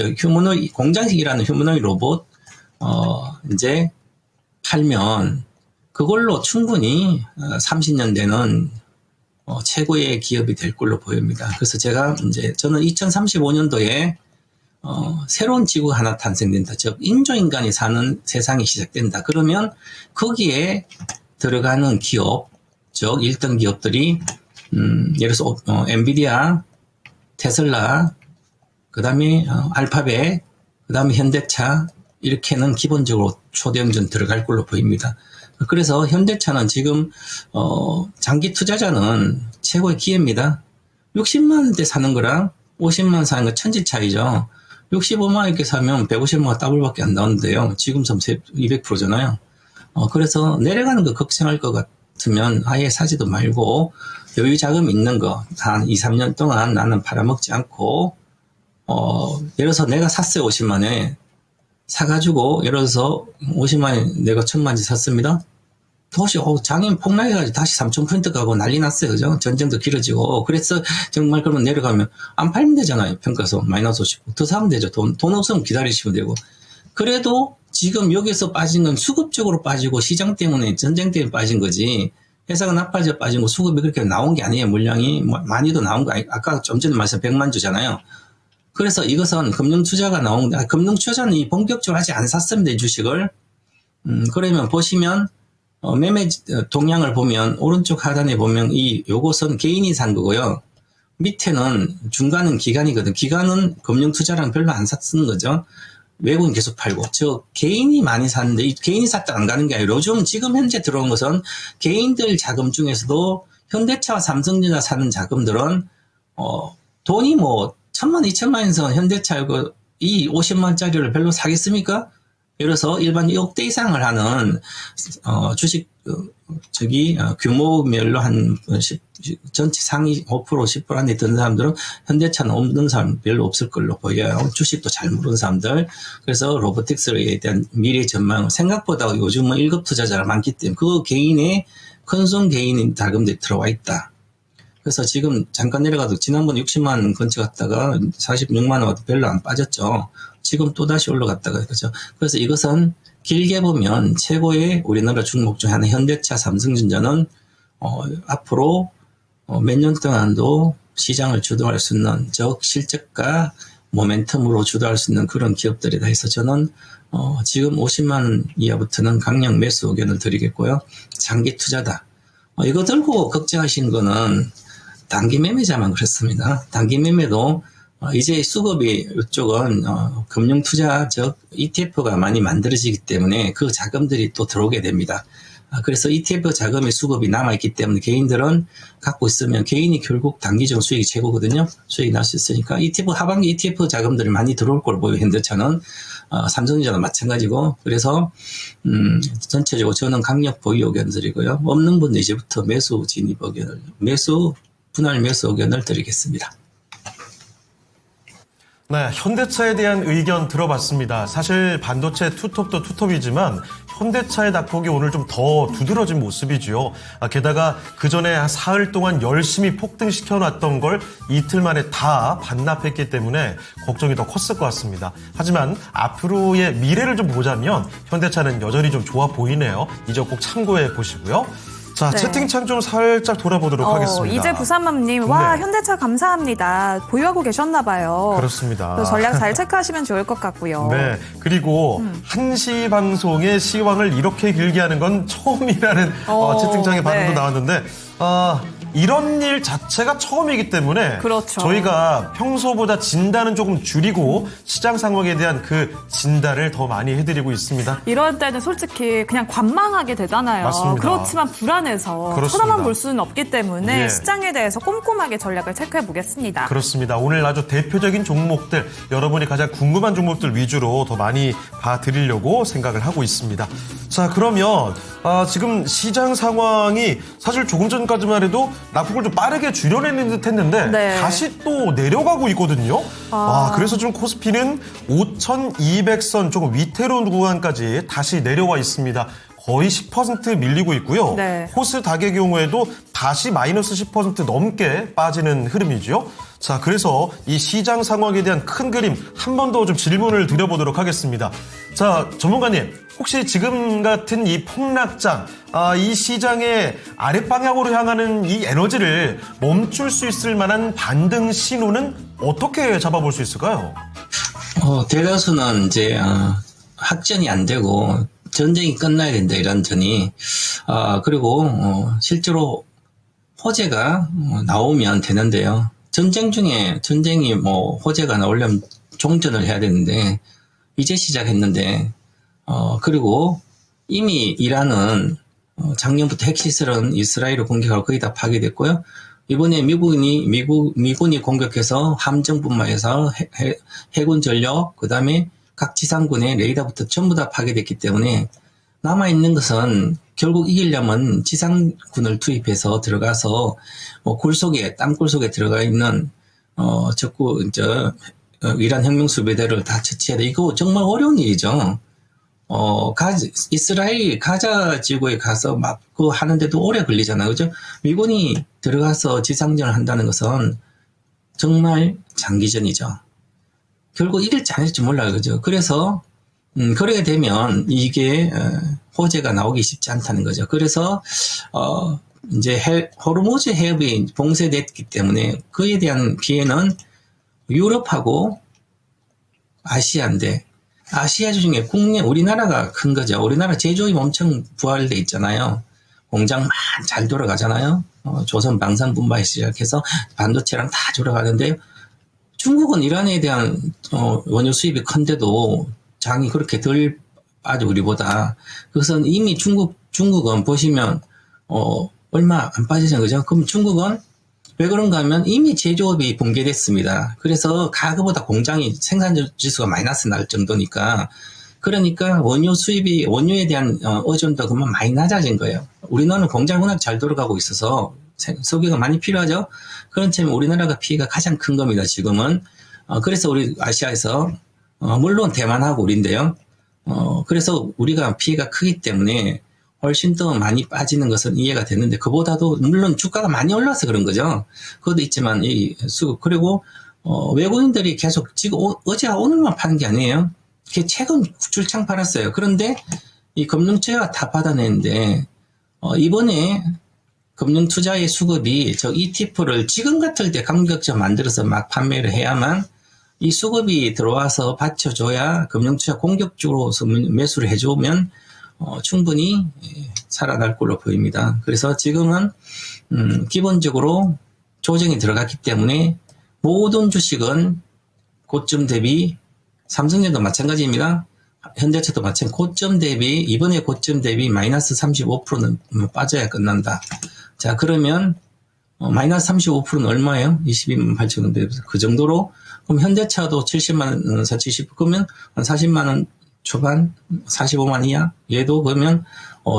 공장식 일하는 휴머노이드 로봇, 이제 팔면, 그걸로 충분히 30년대는 최고의 기업이 될 걸로 보입니다. 그래서 저는 2035년도에 새로운 지구가 하나 탄생된다. 즉 인조인간이 사는 세상이 시작된다. 그러면 거기에 들어가는 기업, 즉 1등 기업들이 예를 들어서 엔비디아, 테슬라, 그 다음에 알파벳, 그 다음에 현대차 이렇게는 기본적으로 초대형전 들어갈 걸로 보입니다. 그래서 현대차는 지금 장기 투자자는 최고의 기회입니다. 60만 원대 사는 거랑 50만 원 사는 거 천지 차이죠. 65만 원 이렇게 사면 150만 원 더블밖에 안 나오는데요. 지금 200%잖아요. 그래서 내려가는 거 걱정할 것 같으면 아예 사지도 말고 여유 자금 있는 거 한 2, 3년 동안 나는 팔아먹지 않고 예를 들어서 내가 샀어요. 50만 원에 사가지고 예를 들어서 50만 원에 내가 1000만 원치 샀습니다. 다시 장인 폭락해가지고 다시 3000% 가고 난리 났어요. 그죠? 전쟁도 길어지고 그래서 정말 그러면 내려가면 안 팔면 되잖아요. 평가서 마이너스 50%. 더 사면 되죠. 돈 없으면 기다리시면 되고. 그래도 지금 여기서 빠진 건 수급적으로 빠지고 시장 때문에 전쟁 때문에 빠진 거지 회사가 나빠져 빠진 거 수급이 그렇게 나온 게 아니에요. 물량이 많이도 나온 거 아까 좀 전에 말씀 100만 주잖아요. 그래서 이것은 금융투자가 나온 금융투자는 이 본격적으로 아직 안 샀습니다. 이 주식을. 그러면 보시면 매매 동향을 보면 오른쪽 하단에 보면 요것은 개인이 산 거고요. 밑에는 중간은 기관이거든. 기관은 금융투자랑 별로 안 샀는 거죠. 외국인 계속 팔고. 개인이 많이 샀는데 이 개인이 샀다 안 가는 게 아니라 요즘 지금 현재 들어온 것은 개인들 자금 중에서도 현대차와 삼성전자 사는 자금들은 돈이 1000만, 2000만 원에서 현대차 이 50만 원짜리를 별로 사겠습니까? 예를 들어서 일반 1억 대 이상을 하는 주식 규모별로 한 전체 상위 5%, 10% 안에 드는 사람들은 현대차는 없는 사람 별로 없을 걸로 보여요. 주식도 잘 모르는 사람들. 그래서 로보틱스에 대한 미래 전망 생각보다 요즘은 1급 투자자가 많기 때문에 그 개인의 큰손 개인 자금들이 들어와 있다. 그래서 지금 잠깐 내려가도 지난번 60만 원 근처 갔다가 46만 원 와도 별로 안 빠졌죠. 지금 또다시 올라갔다가 그죠. 그래서 이것은 길게 보면 최고의 우리나라 종목 중 하나 현대차, 삼성전자는 앞으로 몇 년 동안도 시장을 주도할 수 있는 적 실적과 모멘텀으로 주도할 수 있는 그런 기업들이다 해서 저는 지금 50만 원 이하부터는 강력 매수 의견을 드리겠고요. 장기 투자다. 이거 들고 걱정하신 거는 단기 매매자만 그렇습니다. 단기 매매도 이제 수급이 이쪽은 금융투자 즉 ETF가 많이 만들어지기 때문에 그 자금들이 또 들어오게 됩니다. 그래서 ETF 자금의 수급이 남아있기 때문에 개인들은 갖고 있으면 개인이 결국 단기적 수익이 최고거든요. 수익이 날 수 있으니까 하반기 ETF 자금들이 많이 들어올 걸로 보여요. 현대차는 삼성전자도 마찬가지고 그래서 전체적으로 저는 강력 보유 의견 드리고요. 없는 분들 이제부터 매수 진입 의견을 분할 매수 의견을 드리겠습니다. 네, 현대차에 대한 의견 들어봤습니다. 사실 반도체 투톱도 투톱이지만 현대차의 낙폭이 오늘 좀 더 두드러진 모습이죠. 게다가 그전에 한 사흘 동안 열심히 폭등시켜놨던 걸 이틀 만에 다 반납했기 때문에 걱정이 더 컸을 것 같습니다. 하지만 앞으로의 미래를 좀 보자면 현대차는 여전히 좀 좋아 보이네요. 이 점 꼭 참고해 보시고요. 자, 네. 채팅창 좀 살짝 돌아보도록 하겠습니다. 이제 부산맘님, 와, 네. 현대차 감사합니다. 보유하고 계셨나봐요. 그렇습니다. 전략 잘 체크하시면 좋을 것 같고요. 네. 그리고 한시 방송의 시황을 이렇게 길게 하는 건 처음이라는 채팅창에 반응도 네. 나왔는데, 이런 일 자체가 처음이기 때문에 그렇죠. 저희가 평소보다 진단은 조금 줄이고 시장 상황에 대한 그 진단을 더 많이 해드리고 있습니다. 이럴 때는 솔직히 그냥 관망하게 되잖아요. 맞습니다. 그렇지만 불안해서 그렇습니다. 쳐다만 볼 수는 없기 때문에 예. 시장에 대해서 꼼꼼하게 전략을 체크해 보겠습니다. 그렇습니다. 오늘 아주 대표적인 종목들, 여러분이 가장 궁금한 종목들 위주로 더 많이 봐드리려고 생각을 하고 있습니다. 자, 그러면 지금 시장 상황이 사실 조금 전까지만 해도 낙폭을 좀 빠르게 줄여내는 듯 했는데 네. 다시 또 내려가고 있거든요. 그래서 지금 코스피는 5,200선 조금 위태로운 구간까지 다시 내려와 있습니다. 거의 10% 밀리고 있고요. 네. 코스닥의 경우에도 다시 마이너스 10% 넘게 빠지는 흐름이죠. 자, 그래서 이 시장 상황에 대한 큰 그림 한 번 더 좀 질문을 드려보도록 하겠습니다. 자, 전문가님, 혹시 지금 같은 이 폭락장, 이 시장의 아랫방향으로 향하는 이 에너지를 멈출 수 있을 만한 반등 신호는 어떻게 잡아볼 수 있을까요? 대다수는 이제 확전이 안 되고 전쟁이 끝나야 된다 이런 전이 그리고 실제로 호재가 나오면 되는데요. 전쟁이 뭐 호재가 나오려면 종전을 해야 되는데 이제 시작했는데 그리고 이미 이란은 작년부터 핵시설은 이스라엘을 공격하고 거의 다 파괴됐고요. 이번에 미군이 공격해서 함정뿐만 해서 해군 전력, 그 다음에 각 지상군의 레이더부터 전부 다 파괴됐기 때문에 남아있는 것은 결국 이기려면 지상군을 투입해서 들어가서 땅굴 속에 들어가 있는 이란 혁명수비대를 다 처치해야 돼. 이거 정말 어려운 일이죠. 이스라엘이 가자 지구에 가서 막 그거 하는데도 오래 걸리잖아요. 그죠? 미군이 들어가서 지상전을 한다는 것은 정말 장기전이죠. 결국 이길지 안 할지 몰라요. 그죠? 그래서, 그러게 되면 이게, 호재가 나오기 쉽지 않다는 거죠. 그래서, 이제 호르무즈 해협이 봉쇄됐기 때문에 그에 대한 피해는 유럽하고 아시아인데, 아시아 중에 우리나라가 큰 거죠. 우리나라 제조업 엄청 부활돼 있잖아요. 공장 막 잘 돌아가잖아요. 조선 방산분바에 시작해서 반도체랑 다 돌아가는데 중국은 이란에 대한 원유 수입이 큰데도 장이 그렇게 덜 빠져 우리보다. 그것은 이미 중국은 보시면 얼마 안 빠지잖아요. 그죠? 그럼 중국은 왜 그런가 하면 이미 제조업이 붕괴됐습니다. 그래서 가그보다 공장이 생산 지수가 마이너스 날 정도니까 그러니까 원유에 대한 의존도가 그만 많이 낮아진 거예요. 우리나라는 공장이 워낙 잘 돌아가고 있어서 석유가 많이 필요하죠. 그런 점에 우리나라가 피해가 가장 큰 겁니다. 지금은. 그래서 우리 아시아에서 물론 대만하고 우리인데요. 그래서 우리가 피해가 크기 때문에 훨씬 더 많이 빠지는 것은 이해가 되는데 그보다도 물론 주가가 많이 올라서 그런 거죠. 그것도 있지만 그리고 외국인들이 계속 지금 어제와 오늘만 파는 게 아니에요. 최근 줄창 팔았어요. 그런데 이 금융처가 다 받아내는데 이번에 금융투자의 수급이 저 ETF를 지금 같을 때 감격적 만들어서 막 판매를 해야만 이 수급이 들어와서 받쳐줘야 금융투자 공격적으로 매수를 해주면 충분히 살아날 걸로 보입니다. 그래서 지금은 기본적으로 조정이 들어갔기 때문에 모든 주식은 고점 대비 삼성전도 마찬가지입니다. 현대차도 마찬가지. 고점 대비 이번에 고점 대비 마이너스 35%는 빠져야 끝난다. 자 그러면 마이너스 35%는 얼마예요? 22만 8천 원대. 그 정도로 그럼 현대차도 70만 원, 70 그러면 한 40만 원 초반 45만 이하 얘도 그러면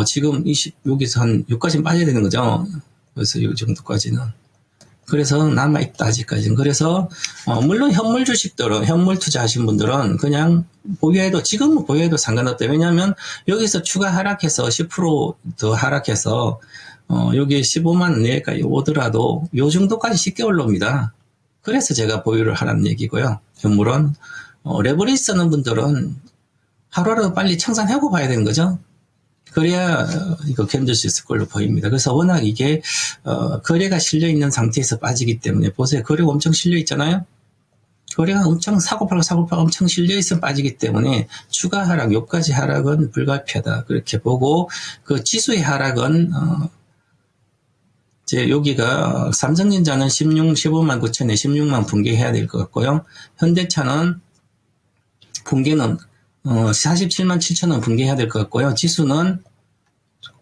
지금 여기서 한 6까지 빠져야 되는 거죠. 그래서 이 정도까지는. 그래서 남아있다, 아직까지는. 그래서, 물론 현물 주식들은, 현물 투자하신 분들은 그냥 지금은 보유해도 상관없다. 왜냐하면 여기서 추가 하락해서 10% 더 하락해서, 여기 15만 원 내까지 오더라도 요 정도까지 쉽게 올라옵니다. 그래서 제가 보유를 하라는 얘기고요. 현물은, 레버리지 쓰는 분들은 하루라도 빨리 청산하고 봐야 되는 거죠. 그래야 이거 견딜 수 있을 걸로 보입니다. 그래서 워낙 이게 거래가 실려 있는 상태에서 빠지기 때문에 보세요. 거래가 엄청 실려 있잖아요. 거래가 엄청 사고팔고 엄청 실려 있으면 빠지기 때문에 추가 하락, 요까지 하락은 불가피하다. 그렇게 보고 그 지수의 하락은 이제 여기가 삼성전자는 15만 9천에 16만 붕괴해야 될 것 같고요. 현대차는 붕괴는 47만 7천 원 붕괴해야 될 것 같고요. 지수는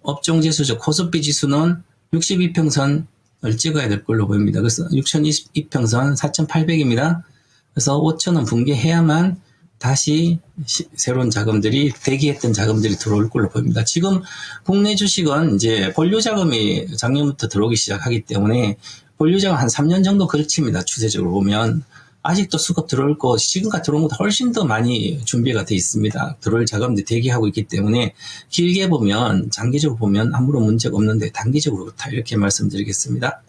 업종지수죠. 코스피 지수는 62평선을 찍어야 될 걸로 보입니다. 그래서 6022평선 4,800입니다. 그래서 5천 원 붕괴해야만 다시 새로운 자금들이 대기했던 자금들이 들어올 걸로 보입니다. 지금 국내 주식은 이제 본류 자금이 작년부터 들어오기 시작하기 때문에 본류 자금 한 3년 정도 걸칩니다. 추세적으로 보면. 아직도 수급 들어올 거, 지금까지 들어온 것보다 훨씬 더 많이 준비가 돼 있습니다. 들어올 자금들이 대기하고 있기 때문에 길게 보면, 장기적으로 보면 아무런 문제가 없는데 단기적으로 그렇다. 이렇게 말씀드리겠습니다.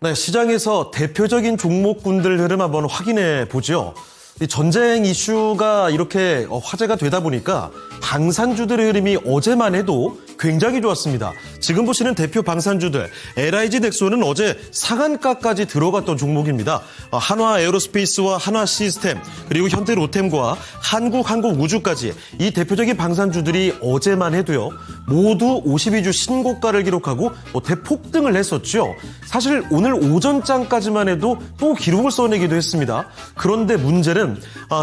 네, 시장에서 대표적인 종목군들 흐름 한번 확인해 보죠. 이 전쟁 이슈가 이렇게 화제가 되다 보니까 방산주들의 흐름이 어제만 해도 굉장히 좋았습니다. 지금 보시는 대표 방산주들 LIG 넥소는 어제 상한가까지 들어갔던 종목입니다. 한화 에어로스페이스와 한화 시스템 그리고 현대 로템과 한국 항공우주까지 이 대표적인 방산주들이 어제만 해도요 모두 52주 신고가를 기록하고 대폭등을 했었죠. 사실 오늘 오전장까지만 해도 또 기록을 써내기도 했습니다. 그런데 문제는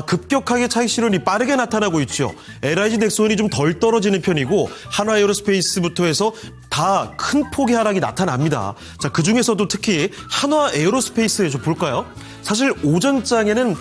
급격하게 차익 실현이 빠르게 나타나고 있죠. LIG 넥슨이 좀 덜 떨어지는 편이고 한화에어로스페이스부터 해서 다 큰 폭의 하락이 나타납니다. 자, 그중에서도 특히 한화에어로스페이스 좀 볼까요? 사실 오전장에는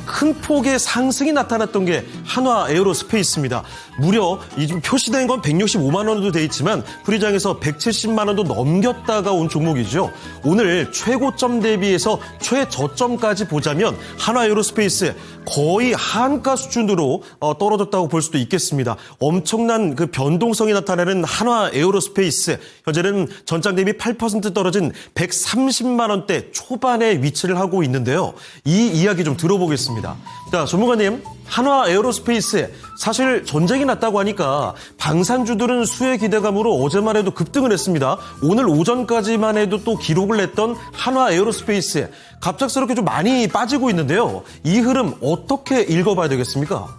큰 폭의 상승이 나타났던 게 한화에어로스페이스입니다. 무려 이 표시된 건 165만 원도 돼 있지만 프리장에서 170만 원도 넘겼다가 온 종목이죠. 오늘 최고점 대비해서 최저점까지 보자면 한화에어로스페이스 거의 한가 수준으로 떨어졌다고 볼 수도 있겠습니다. 엄청난 그 변동성이 나타나는 한화에어로스페이스, 현재는 전장 대비 8% 떨어진 130만 원대 초반에 위치를 하고 있는데요. 이 이야기 좀 들어보겠습니다. 자, 전문가님, 한화에어로스페이스 사실 전쟁이 났다고 하니까 방산주들은 수혜 기대감으로 어제만 해도 급등을 했습니다. 오늘 오전까지만 해도 또 기록을 냈던 한화에어로스페이스 갑작스럽게 좀 많이 빠지고 있는데요. 이 흐름 어떻게 읽어봐야 되겠습니까?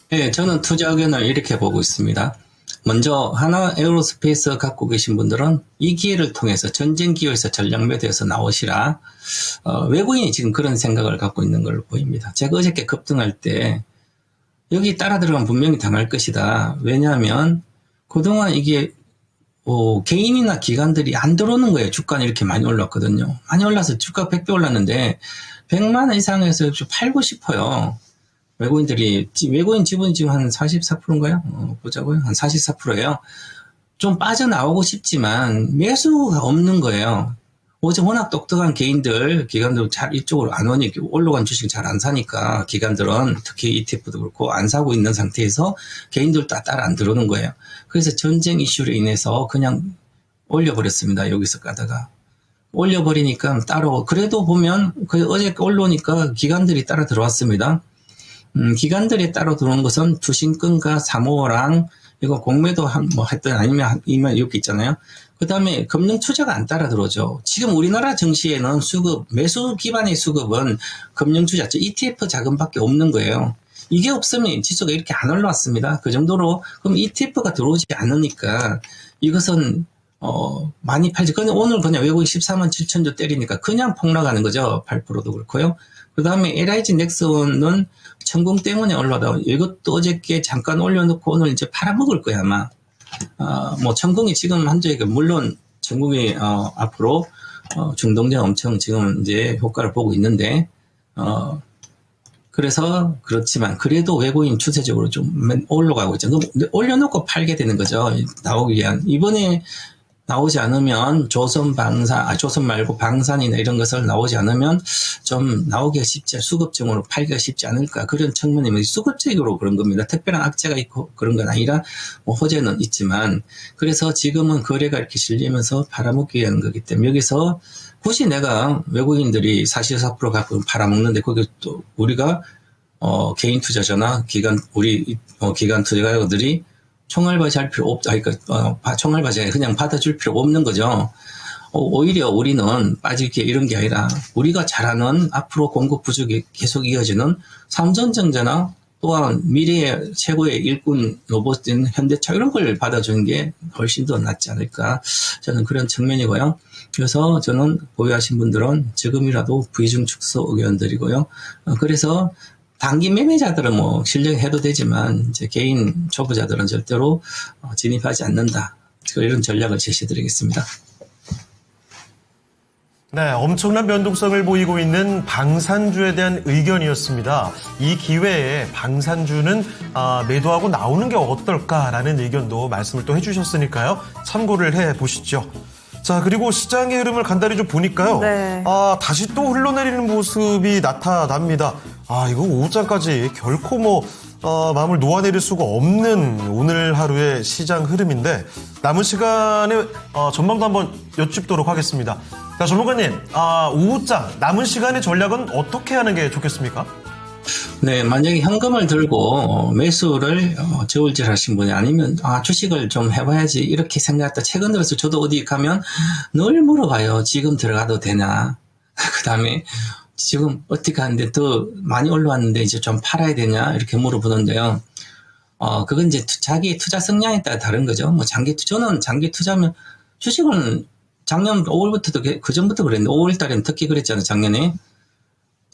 네, 저는 투자 의견을 이렇게 보고 있습니다. 먼저 한화에어로스페이스 갖고 계신 분들은 이 기회를 통해서 전쟁 기회에서 전략 매도해서 나오시라. 외국인이 지금 그런 생각을 갖고 있는 걸로 보입니다. 제가 어저께 급등할 때 여기 따라 들어가면 분명히 당할 것이다. 왜냐하면 그동안 이게 개인이나 기관들이 안 들어오는 거예요. 주가는 이렇게 많이 올랐거든요. 많이 올라서 주가 100배 올랐는데 100만 원 이상에서 좀 팔고 싶어요. 외국인 지분이 지금 한 44%인가요? 보자고요. 한 44%예요. 좀 빠져나오고 싶지만 매수가 없는 거예요. 어제 워낙 똑똑한 기관들 잘 이쪽으로 안 오니 올라간 주식 잘 안 사니까 기관들은 특히 ETF도 그렇고 안 사고 있는 상태에서 개인들 따라 안 들어오는 거예요. 그래서 전쟁 이슈로 인해서 그냥 올려버렸습니다. 여기서 가다가. 올려버리니까 따로 그래도 보면 어제 올라오니까 기관들이 따라 들어왔습니다. 기관들이 따로 들어온 것은 투신권과 사모랑 이거 공매도 했던 아니면 이렇게 있잖아요. 그 다음에 금융 투자가 안 따라 들어오죠. 지금 우리나라 증시에는 매수 기반의 수급은 금융 투자, ETF 자금밖에 없는 거예요. 이게 없으면 지수가 이렇게 안 올라왔습니다. 그 정도로 그럼 ETF가 들어오지 않으니까 이것은 많이 팔지. 근데 오늘 그냥 외국인 14만 7천 주 때리니까 그냥 폭락하는 거죠. 8%도 그렇고요. 그 다음에 LIG 넥슨은 천공 때문에 올라다. 이것도 어저께 잠깐 올려놓고 오늘 이제 팔아먹을 거야, 아마. 천공이 지금 한쪽에, 물론 천공이, 앞으로, 중동전 엄청 지금 이제 효과를 보고 있는데, 그래서 그렇지만, 그래도 외국인 추세적으로 좀 올라가고 있죠. 올려놓고 팔게 되는 거죠. 나오기 위한. 이번에 나오지 않으면 조선 말고 방산이나 이런 것을 나오지 않으면 좀 나오기가 수급적으로 팔기가 쉽지 않을까. 그런 측면이면 수급적으로 그런 겁니다. 특별한 악재가 있고 그런 건 아니라 호재는 있지만 그래서 지금은 거래가 이렇게 실리면서 팔아먹기 위한 거기 때문에 여기서 굳이 내가 외국인들이 44% 갖고 팔아먹는데 거기 또 우리가 개인 투자자나 기관 투자가들이 총알바지 할 필요 총알바지 그냥 받아줄 필요가 없는 거죠. 오히려 우리는 빠질게 이런 게 아니라 우리가 잘하는 앞으로 공급 부족이 계속 이어지는 삼성전자나 또한 미래의 최고의 일꾼 로봇인 현대차 이런 걸 받아주는 게 훨씬 더 낫지 않을까. 저는 그런 측면이고요. 그래서 저는 보유하신 분들은 지금이라도 부의중 축소 의견 드리고요. 그래서 단기 매매자들은 실력해도 되지만 이제 개인 초보자들은 절대로 진입하지 않는다. 이런 전략을 제시드리겠습니다. 네, 엄청난 변동성을 보이고 있는 방산주에 대한 의견이었습니다. 이 기회에 방산주는 매도하고 나오는 게 어떨까라는 의견도 말씀을 또 해주셨으니까요. 참고를 해보시죠. 자, 그리고 시장의 흐름을 간단히 좀 보니까요. 네. 다시 또 흘러내리는 모습이 나타납니다. 이거 오후장까지 결코 마음을 놓아내릴 수가 없는 오늘 하루의 시장 흐름인데 남은 시간에 전망도 한번 여쭙도록 하겠습니다. 자, 전문가님, 오후장 남은 시간의 전략은 어떻게 하는 게 좋겠습니까? 네, 만약에 현금을 들고 매수를 저울질 하신 분이 아니면 주식을 좀 해봐야지 이렇게 생각했다. 최근 들어서 저도 어디 가면 늘 물어봐요. 지금 들어가도 되나? 그 다음에 지금 어떻게 하는데 더 많이 올라왔는데 이제 좀 팔아야 되냐? 이렇게 물어보는데요. 그건 이제 자기 투자 성향에 따라 다른 거죠. 뭐 저는 장기 투자면 주식은 작년 5월부터도 그 전부터 그랬는데 5월 달에는 특히 그랬잖아요. 작년에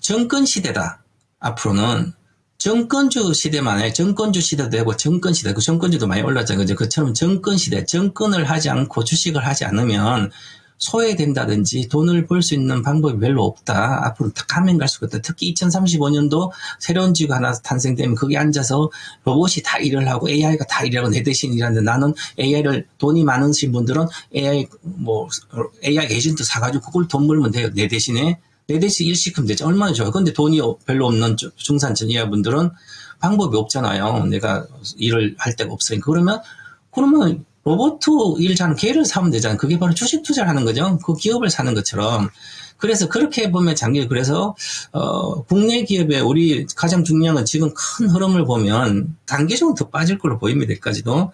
정권 시대다. 앞으로는 정권주 시대만 해. 정권주 시대도 되고 정권 시대. 그 정권주도 많이 올랐잖아요. 그죠? 그처럼 정권 시대. 정권을 하지 않고 주식을 하지 않으면 소외된다든지 돈을 벌 수 있는 방법이 별로 없다. 앞으로 딱 가면 갈수록 없다. 특히 2035년도 새로운 지구가 하나 탄생되면 거기 앉아서 로봇이 다 일을 하고 AI가 다 일하고 내 대신 일하는데 나는 AI를 돈이 많으신 분들은 AI 에이전트 사가지고 그걸 돈 벌면 돼요. 내 대신 일 시키면 되죠. 얼마나 좋아요. 근데 돈이 별로 없는 중산층 이하 분들은 방법이 없잖아요. 내가 일을 할 데가 없으니까. 그러면 로봇 일 잘하는 개를 사면 되잖아요. 그게 바로 주식 투자를 하는 거죠. 그 기업을 사는 것처럼. 그래서 그렇게 보면 그래서, 국내 기업의 우리 가장 중요한 건 지금 큰 흐름을 보면 단기적으로 더 빠질 걸로 보입니다. 여기까지도.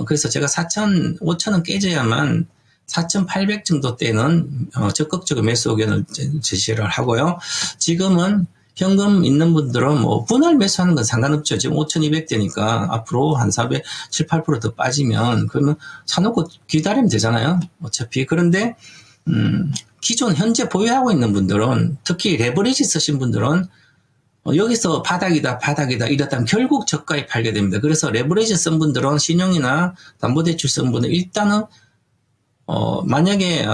그래서 제가 5,000원 깨져야만 4,800 정도 때는, 적극적으로 매수 의견을 제시를 하고요. 지금은 현금 있는 분들은 뭐 분할 매수하는 건 상관없죠. 지금 5,200대니까 앞으로 한 7, 8% 더 빠지면 그러면 사놓고 기다리면 되잖아요. 어차피. 그런데 기존 현재 보유하고 있는 분들은 특히 레버리지 쓰신 분들은 여기서 바닥이다 이랬다면 결국 저가에 팔게 됩니다. 그래서 레버리지 쓴 분들은 신용이나 담보대출 쓴 분은 일단은 만약에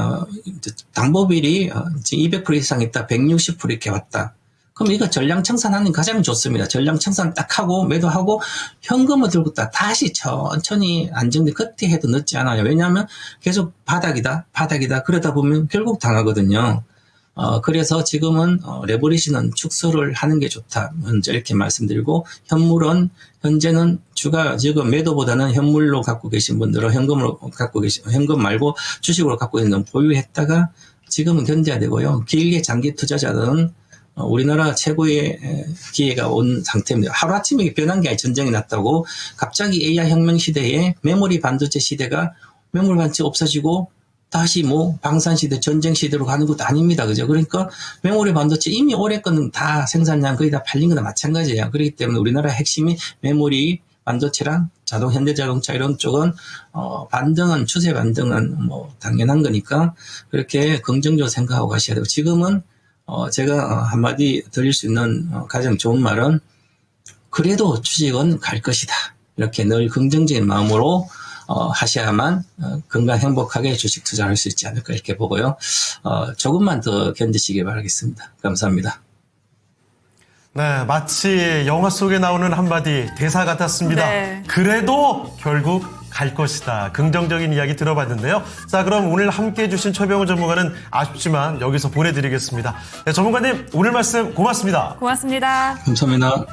담보비율이 지금 200% 이상 있다, 160% 이렇게 왔다. 그럼 이거 전량 청산하는 가장 좋습니다. 전량 청산 딱 하고 매도하고 현금을 들고 다시 천천히 안정돼 그때 해도 늦지 않아요. 왜냐하면 계속 바닥이다 그러다 보면 결국 당하거든요. 그래서 지금은 레버리지는 축소를 하는 게 좋다. 먼저 이렇게 말씀드리고 현물은 현재는 지금 매도보다는 현물로 갖고 계신 분들은 현금 말고 주식으로 갖고 있는 보유했다가 지금은 견뎌야 되고요. 길게 장기 투자자들은 우리나라 최고의 기회가 온 상태입니다. 하루아침에 변한 게 아니라 전쟁이 났다고 갑자기 AI 혁명 시대에 메모리 반도체 시대가 메모리 반도체 없어지고 다시 방산 시대, 전쟁 시대로 가는 것도 아닙니다. 그죠? 그러니까 메모리 반도체 이미 올해 거는 다 생산량 거의 다 팔린 거나 마찬가지예요. 그렇기 때문에 우리나라 핵심이 메모리 반도체랑 현대자동차 이런 쪽은 반등은 추세 반등은 당연한 거니까 그렇게 긍정적으로 생각하고 가셔야 되고 지금은 제가 한마디 드릴 수 있는 가장 좋은 말은 그래도 주식은 갈 것이다. 이렇게 늘 긍정적인 마음으로 하셔야만 건강 행복하게 주식 투자할 수 있지 않을까 이렇게 보고요. 조금만 더 견디시기 바라겠습니다. 감사합니다. 네, 마치 영화 속에 나오는 한마디 대사 같았습니다. 네. 그래도 결국 갈 것이다. 긍정적인 이야기 들어봤는데요. 자, 그럼 오늘 함께해 주신 최병훈 전문가는 아쉽지만 여기서 보내드리겠습니다. 네, 전문가님 오늘 말씀 고맙습니다. 고맙습니다. 감사합니다.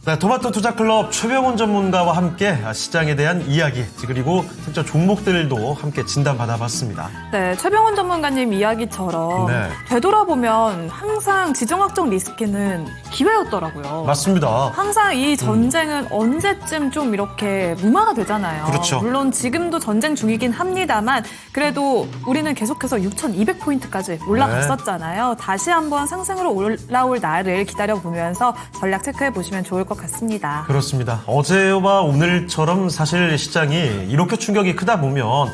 네, 토마토 투자클럽 최병훈 전문가와 함께 시장에 대한 이야기 그리고 특정 종목들도 함께 진단받아봤습니다. 네, 최병훈 전문가님 이야기처럼 네. 되돌아보면 항상 지정학적 리스크는 기회였더라고요. 맞습니다. 항상 이 전쟁은 언제쯤 좀 이렇게 무마가 되잖아요. 그렇죠. 물론 지금도 전쟁 중이긴 합니다만 그래도 우리는 계속해서 6,200포인트까지 올라갔었잖아요. 다시 한번 상승으로 올라올 날을 기다려보면서 전략 체크해보시면 좋을 것 같습니다. 그렇습니다. 어제와 오늘처럼 사실 시장이 이렇게 충격이 크다 보면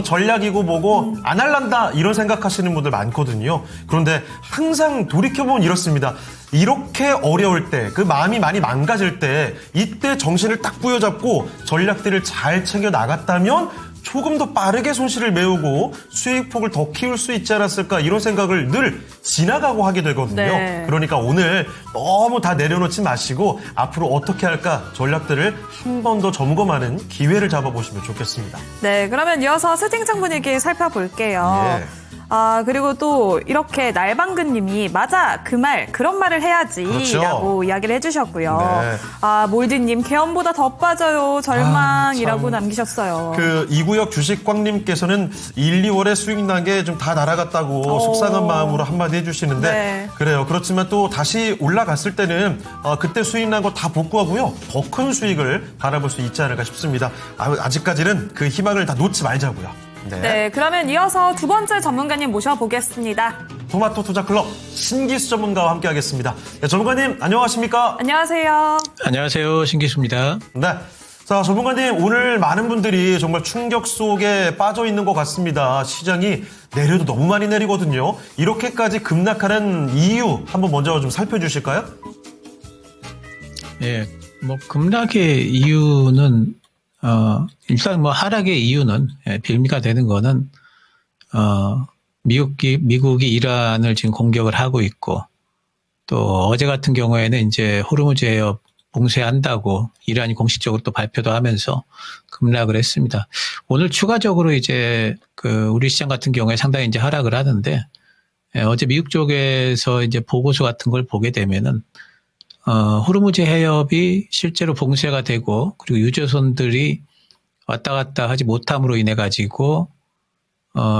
전략이고 뭐고 안 할란다 이런 생각하시는 분들 많거든요. 그런데 항상 돌이켜보면 이렇습니다. 이렇게 어려울 때, 그 마음이 많이 망가질 때 이때 정신을 딱 부여잡고 전략들을 잘 챙겨 나갔다면 조금 더 빠르게 손실을 메우고 수익폭을 더 키울 수 있지 않았을까 이런 생각을 늘 지나가고 하게 되거든요. 네. 그러니까 오늘 너무 다 내려놓지 마시고 앞으로 어떻게 할까 전략들을 한 번 더 점검하는 기회를 잡아보시면 좋겠습니다. 네, 그러면 이어서 채팅창 분위기 살펴볼게요. 예. 그리고 또 이렇게 날방근님이 맞아 그 말 그런 말을 해야지 그렇죠. 라고 이야기를 해주셨고요. 네. 몰디님 개엄보다 더 빠져요 절망이라고 참. 남기셨어요. 이구역 주식광님께서는 1, 2월에 수익 난 게 좀 다 날아갔다고 속상한 마음으로 한마디 해주시는데 네. 그래요. 그렇지만 또 다시 올라갔을 때는 그때 수익 난 거 다 복구하고요. 더 큰 수익을 바라볼 수 있지 않을까 싶습니다. 아직까지는 그 희망을 다 놓지 말자고요. 네, 그러면 이어서 두 번째 전문가님 모셔보겠습니다. 토마토 투자클럽 신기수 전문가와 함께하겠습니다. 네, 전문가님 안녕하십니까? 안녕하세요. 안녕하세요. 신기수입니다. 네. 자, 전문가님, 오늘 많은 분들이 정말 충격 속에 빠져 있는 것 같습니다. 시장이 내려도 너무 많이 내리거든요. 이렇게까지 급락하는 이유 한번 먼저 좀 살펴주실까요? 예, 뭐 급락의 이유는 일단 뭐 하락의 이유는 빌미가 되는 거는 미국이 이란을 지금 공격을 하고 있고 또 어제 같은 경우에는 이제 호르무즈 해협 봉쇄한다고 이란이 공식적으로 또 발표도 하면서 급락을 했습니다. 오늘 추가적으로 이제 우리 시장 같은 경우에 상당히 이제 하락을 하는데 어제 미국 쪽에서 이제 보고서 같은 걸 보게 되면은 호르무즈 해협이 실제로 봉쇄가 되고 그리고 유조선들이 왔다 갔다 하지 못함으로 인해 가지고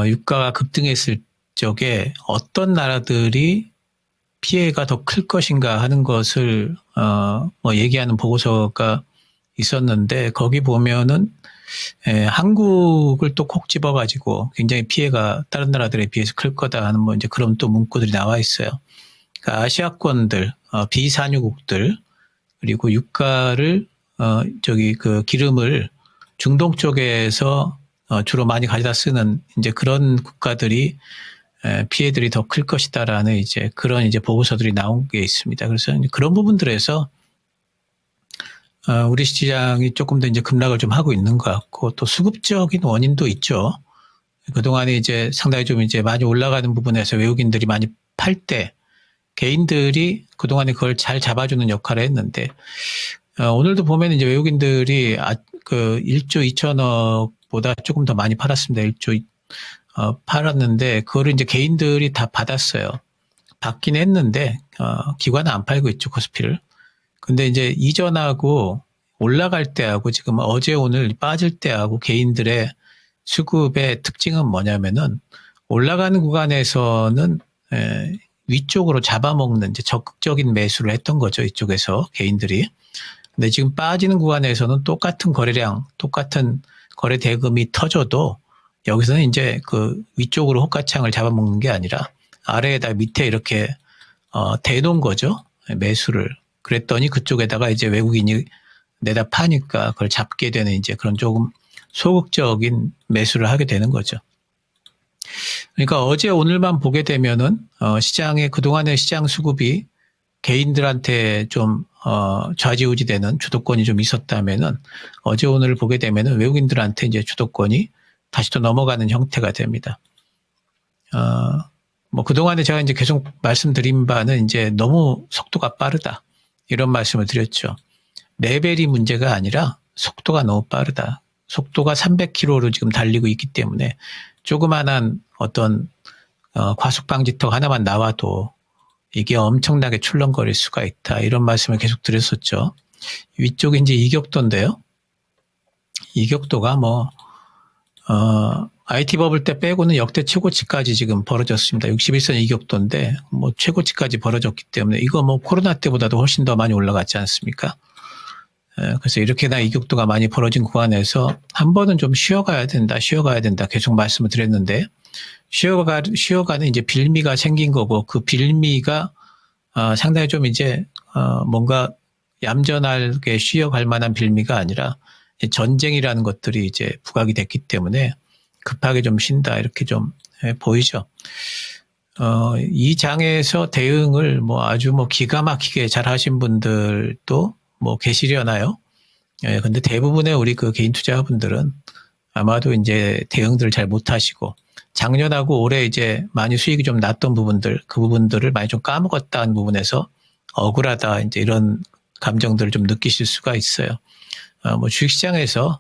유가가 급등했을 적에 어떤 나라들이 피해가 더 클 것인가 하는 것을 뭐 얘기하는 보고서가 있었는데 거기 보면은 한국을 또 콕 집어가지고 굉장히 피해가 다른 나라들에 비해서 클 거다 하는 뭐 이제 그런 또 문구들이 나와 있어요. 그러니까 아시아권들, 비산유국들 그리고 유가를 기름을 중동 쪽에서 주로 많이 가져다 쓰는 이제 그런 국가들이 피해들이 더 클 것이다라는 이제 그런 이제 보고서들이 나온 게 있습니다. 그래서 그런 부분들에서 우리 시장이 조금 더 이제 급락을 좀 하고 있는 것 같고 또 수급적인 원인도 있죠. 그동안에 이제 상당히 좀 이제 많이 올라가는 부분에서 외국인들이 많이 팔 때 개인들이 그동안에 그걸 잘 잡아주는 역할을 했는데 오늘도 보면 이제 외국인들이 1조 2천억보다 조금 더 많이 팔았습니다. 1조 팔았는데 그거를 이제 개인들이 다 받았어요. 받긴 했는데 기관은 안 팔고 있죠, 코스피를. 근데 이제 이전하고 올라갈 때하고 지금 어제 오늘 빠질 때하고 개인들의 수급의 특징은 뭐냐면은 올라가는 구간에서는 위쪽으로 잡아먹는 이제 적극적인 매수를 했던 거죠, 이쪽에서 개인들이. 근데 지금 빠지는 구간에서는 똑같은 거래량, 똑같은 거래 대금이 터져도 여기서는 이제 위쪽으로 호가창을 잡아먹는 게 아니라 아래에다 밑에 이렇게 대놓은 거죠. 매수를. 그랬더니 그쪽에다가 이제 외국인이 내다 파니까 그걸 잡게 되는 이제 그런 조금 소극적인 매수를 하게 되는 거죠. 그러니까 어제 오늘만 보게 되면은 시장의 그동안의 시장 수급이 개인들한테 좀 좌지우지되는 주도권이 좀 있었다면은 어제 오늘을 보게 되면은 외국인들한테 이제 주도권이 다시 또 넘어가는 형태가 됩니다. 뭐 그동안에 제가 이제 계속 말씀드린 바는 이제 너무 속도가 빠르다. 이런 말씀을 드렸죠. 레벨이 문제가 아니라 속도가 너무 빠르다. 속도가 300km로 지금 달리고 있기 때문에 조그만한 어떤 과속 방지턱 하나만 나와도 이게 엄청나게 출렁거릴 수가 있다. 이런 말씀을 계속 드렸었죠. 위쪽에 이제 이격도인데요. 이격도가 IT 버블 때 빼고는 역대 최고치까지 지금 벌어졌습니다. 61선 이격도인데 뭐 최고치까지 벌어졌기 때문에 이거 뭐 코로나 때보다도 훨씬 더 많이 올라갔지 않습니까? 그래서 이렇게나 이격도가 많이 벌어진 구간에서 한 번은 좀 쉬어가야 된다 계속 말씀을 드렸는데 쉬어가는 이제 빌미가 생긴 거고 그 빌미가 상당히 좀 이제 뭔가 얌전하게 쉬어갈 만한 빌미가 아니라 전쟁이라는 것들이 이제 부각이 됐기 때문에 급하게 좀 쉰다 이렇게 좀 보이죠. 이 장에서 대응을 아주 기가 막히게 잘 하신 분들도 계시려나요? 근데 대부분의 우리 개인 투자자분들은 아마도 이제 대응들을 잘 못하시고 작년하고 올해 이제 많이 수익이 좀 났던 부분들 그 부분들을 많이 좀 까먹었다는 부분에서 억울하다 이제 이런 감정들을 좀 느끼실 수가 있어요. 주식시장에서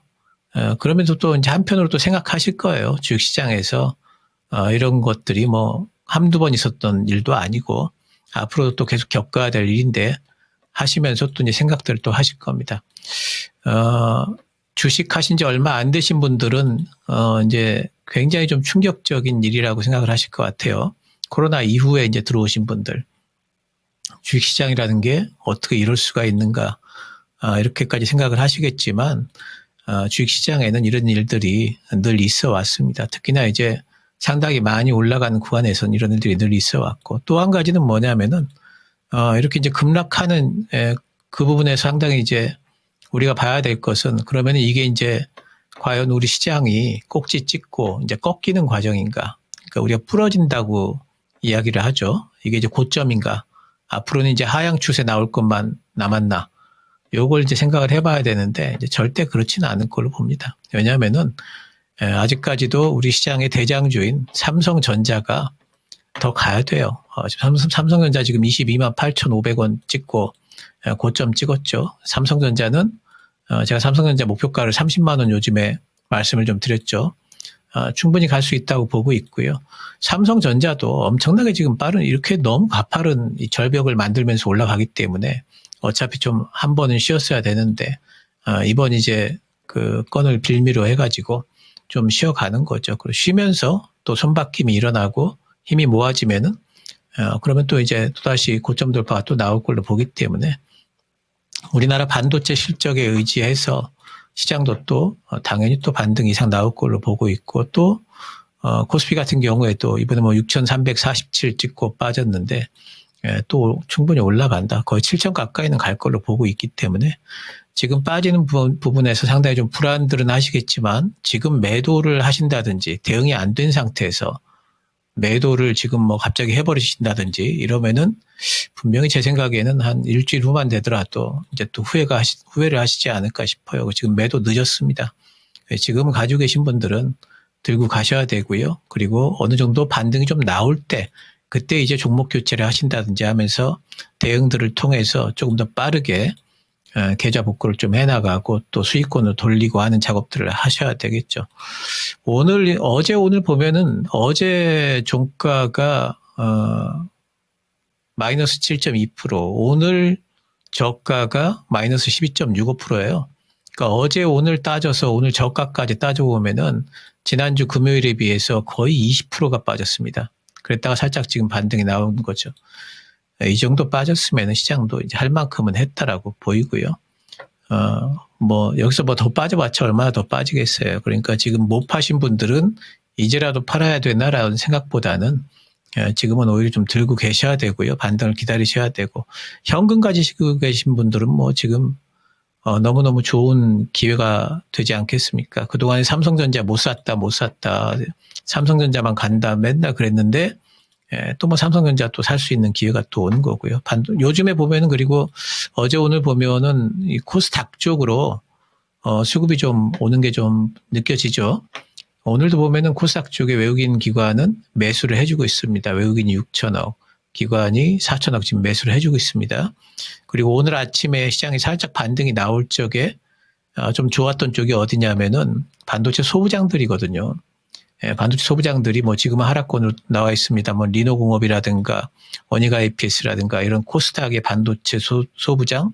그러면서 또 이제 한편으로 또 생각하실 거예요. 주식시장에서 이런 것들이 한두 번 있었던 일도 아니고 앞으로도 또 계속 겪어야 될 일인데 하시면서 또 이제 생각들을 또 하실 겁니다. 주식하신 지 얼마 안 되신 분들은 이제 굉장히 좀 충격적인 일이라고 생각을 하실 것 같아요. 코로나 이후에 이제 들어오신 분들 주식시장이라는 게 어떻게 이럴 수가 있는가 이렇게까지 생각을 하시겠지만 주식시장에는 이런 일들이 늘 있어 왔습니다. 특히나 이제 상당히 많이 올라가는 구간에서는 이런 일들이 늘 있어 왔고, 또 한 가지는 뭐냐면은 이렇게 이제 급락하는 그 부분에 상당히 이제 우리가 봐야 될 것은, 그러면 이게 이제 과연 우리 시장이 꼭지 찍고 이제 꺾이는 과정인가? 그러니까 우리가 부러진다고 이야기를 하죠. 이게 이제 고점인가? 앞으로는 이제 하향 추세 나올 것만 남았나? 요걸 이제 생각을 해봐야 되는데, 이제 절대 그렇지는 않을 걸로 봅니다. 왜냐하면은 아직까지도 우리 시장의 대장주인 삼성전자가 더 가야 돼요. 삼성전자 지금 22만 8,500원 찍고 고점 찍었죠. 삼성전자는 제가 삼성전자 목표가를 30만 원 요즘에 말씀을 좀 드렸죠. 충분히 갈 수 있다고 보고 있고요. 삼성전자도 엄청나게 지금 이렇게 너무 가파른 이 절벽을 만들면서 올라가기 때문에 어차피 좀 한 번은 쉬었어야 되는데, 이번 이제 그 건을 빌미로 해가지고 좀 쉬어가는 거죠. 그리고 쉬면서 또 손바뀜이 일어나고 힘이 모아지면은, 그러면 또 이제 또다시 고점 돌파가 또 나올 걸로 보기 때문에 우리나라 반도체 실적에 의지해서 시장도 또 당연히 또 반등 이상 나올 걸로 보고 있고, 또 코스피 같은 경우에도 이번에 뭐 6,347 찍고 빠졌는데 또 충분히 올라간다. 거의 7천 가까이는 갈 걸로 보고 있기 때문에 지금 빠지는 부분에서 상당히 좀 불안들은 하시겠지만, 지금 매도를 하신다든지 대응이 안 된 상태에서 매도를 지금 뭐 갑자기 해버리신다든지 이러면은 분명히 제 생각에는 한 일주일 후만 되더라도 이제 또 후회를 하시지 않을까 싶어요. 지금 매도 늦었습니다. 지금 가지고 계신 분들은 들고 가셔야 되고요. 그리고 어느 정도 반등이 좀 나올 때 그때 이제 종목 교체를 하신다든지 하면서 대응들을 통해서 조금 더 빠르게 계좌 복구를 좀 해나가고 또 수익권을 돌리고 하는 작업들을 하셔야 되겠죠. 어제 오늘 보면은 어제 종가가 마이너스 7.2%, 오늘 저가가 마이너스 12.65%예요. 그러니까 어제 오늘 따져서 오늘 저가까지 따져보면은 지난주 금요일에 비해서 거의 20%가 빠졌습니다. 그랬다가 살짝 지금 반등이 나온 거죠. 이 정도 빠졌으면 시장도 이제 할 만큼은 했다라고 보이고요. 뭐 여기서 뭐 더 빠져봤자 얼마나 더 빠지겠어요. 그러니까 지금 못 파신 분들은 이제라도 팔아야 되나라는 생각보다는 지금은 오히려 좀 들고 계셔야 되고요. 반등을 기다리셔야 되고, 현금 가지시고 계신 분들은 뭐 지금 너무너무 좋은 기회가 되지 않겠습니까? 그동안에 삼성전자 못 샀다. 삼성전자만 간다. 맨날 그랬는데, 또 뭐 삼성전자 또 살 수 있는 기회가 또 오는 거고요. 요즘에 보면은, 그리고 어제 오늘 보면은 이 코스닥 쪽으로 수급이 좀 오는 게 좀 느껴지죠. 오늘도 보면은 코스닥 쪽에 외국인 기관은 매수를 해주고 있습니다. 외국인이 6천억, 기관이 4천억 지금 매수를 해주고 있습니다. 그리고 오늘 아침에 시장이 살짝 반등이 나올 적에 좀 좋았던 쪽이 어디냐면은 반도체 소부장들이거든요. 반도체 소부장들이 뭐 지금은 하락권으로 나와 있습니다. 뭐 리노공업이라든가 원희가 APS라든가 이런 코스닥의 반도체 소부장,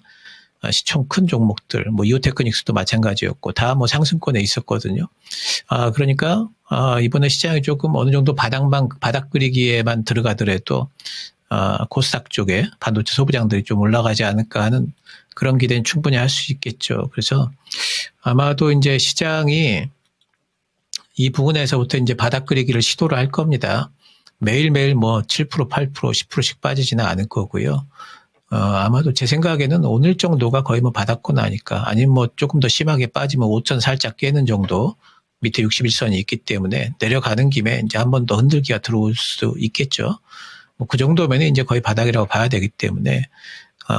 시총 큰 종목들, 뭐 이오테크닉스도 마찬가지였고 다 뭐 상승권에 있었거든요. 그러니까 이번에 시장이 조금 어느 정도 바닥 그리기에만 들어가더라도 코스닥 쪽에 반도체 소부장들이 좀 올라가지 않을까 하는 그런 기대는 충분히 할 수 있겠죠. 그래서 아마도 이제 시장이 이 부분에서부터 이제 바닥 그리기를 시도를 할 겁니다. 매일매일 뭐 7%, 8%, 10%씩 빠지지는 않을 거고요. 아마도 제 생각에는 오늘 정도가 거의 뭐 바닥권 아닐까. 아니면 뭐 조금 더 심하게 빠지면 5천 살짝 깨는 정도, 밑에 61선이 있기 때문에 내려가는 김에 이제 한 번 더 흔들기가 들어올 수도 있겠죠. 뭐 그 정도면 이제 거의 바닥이라고 봐야 되기 때문에,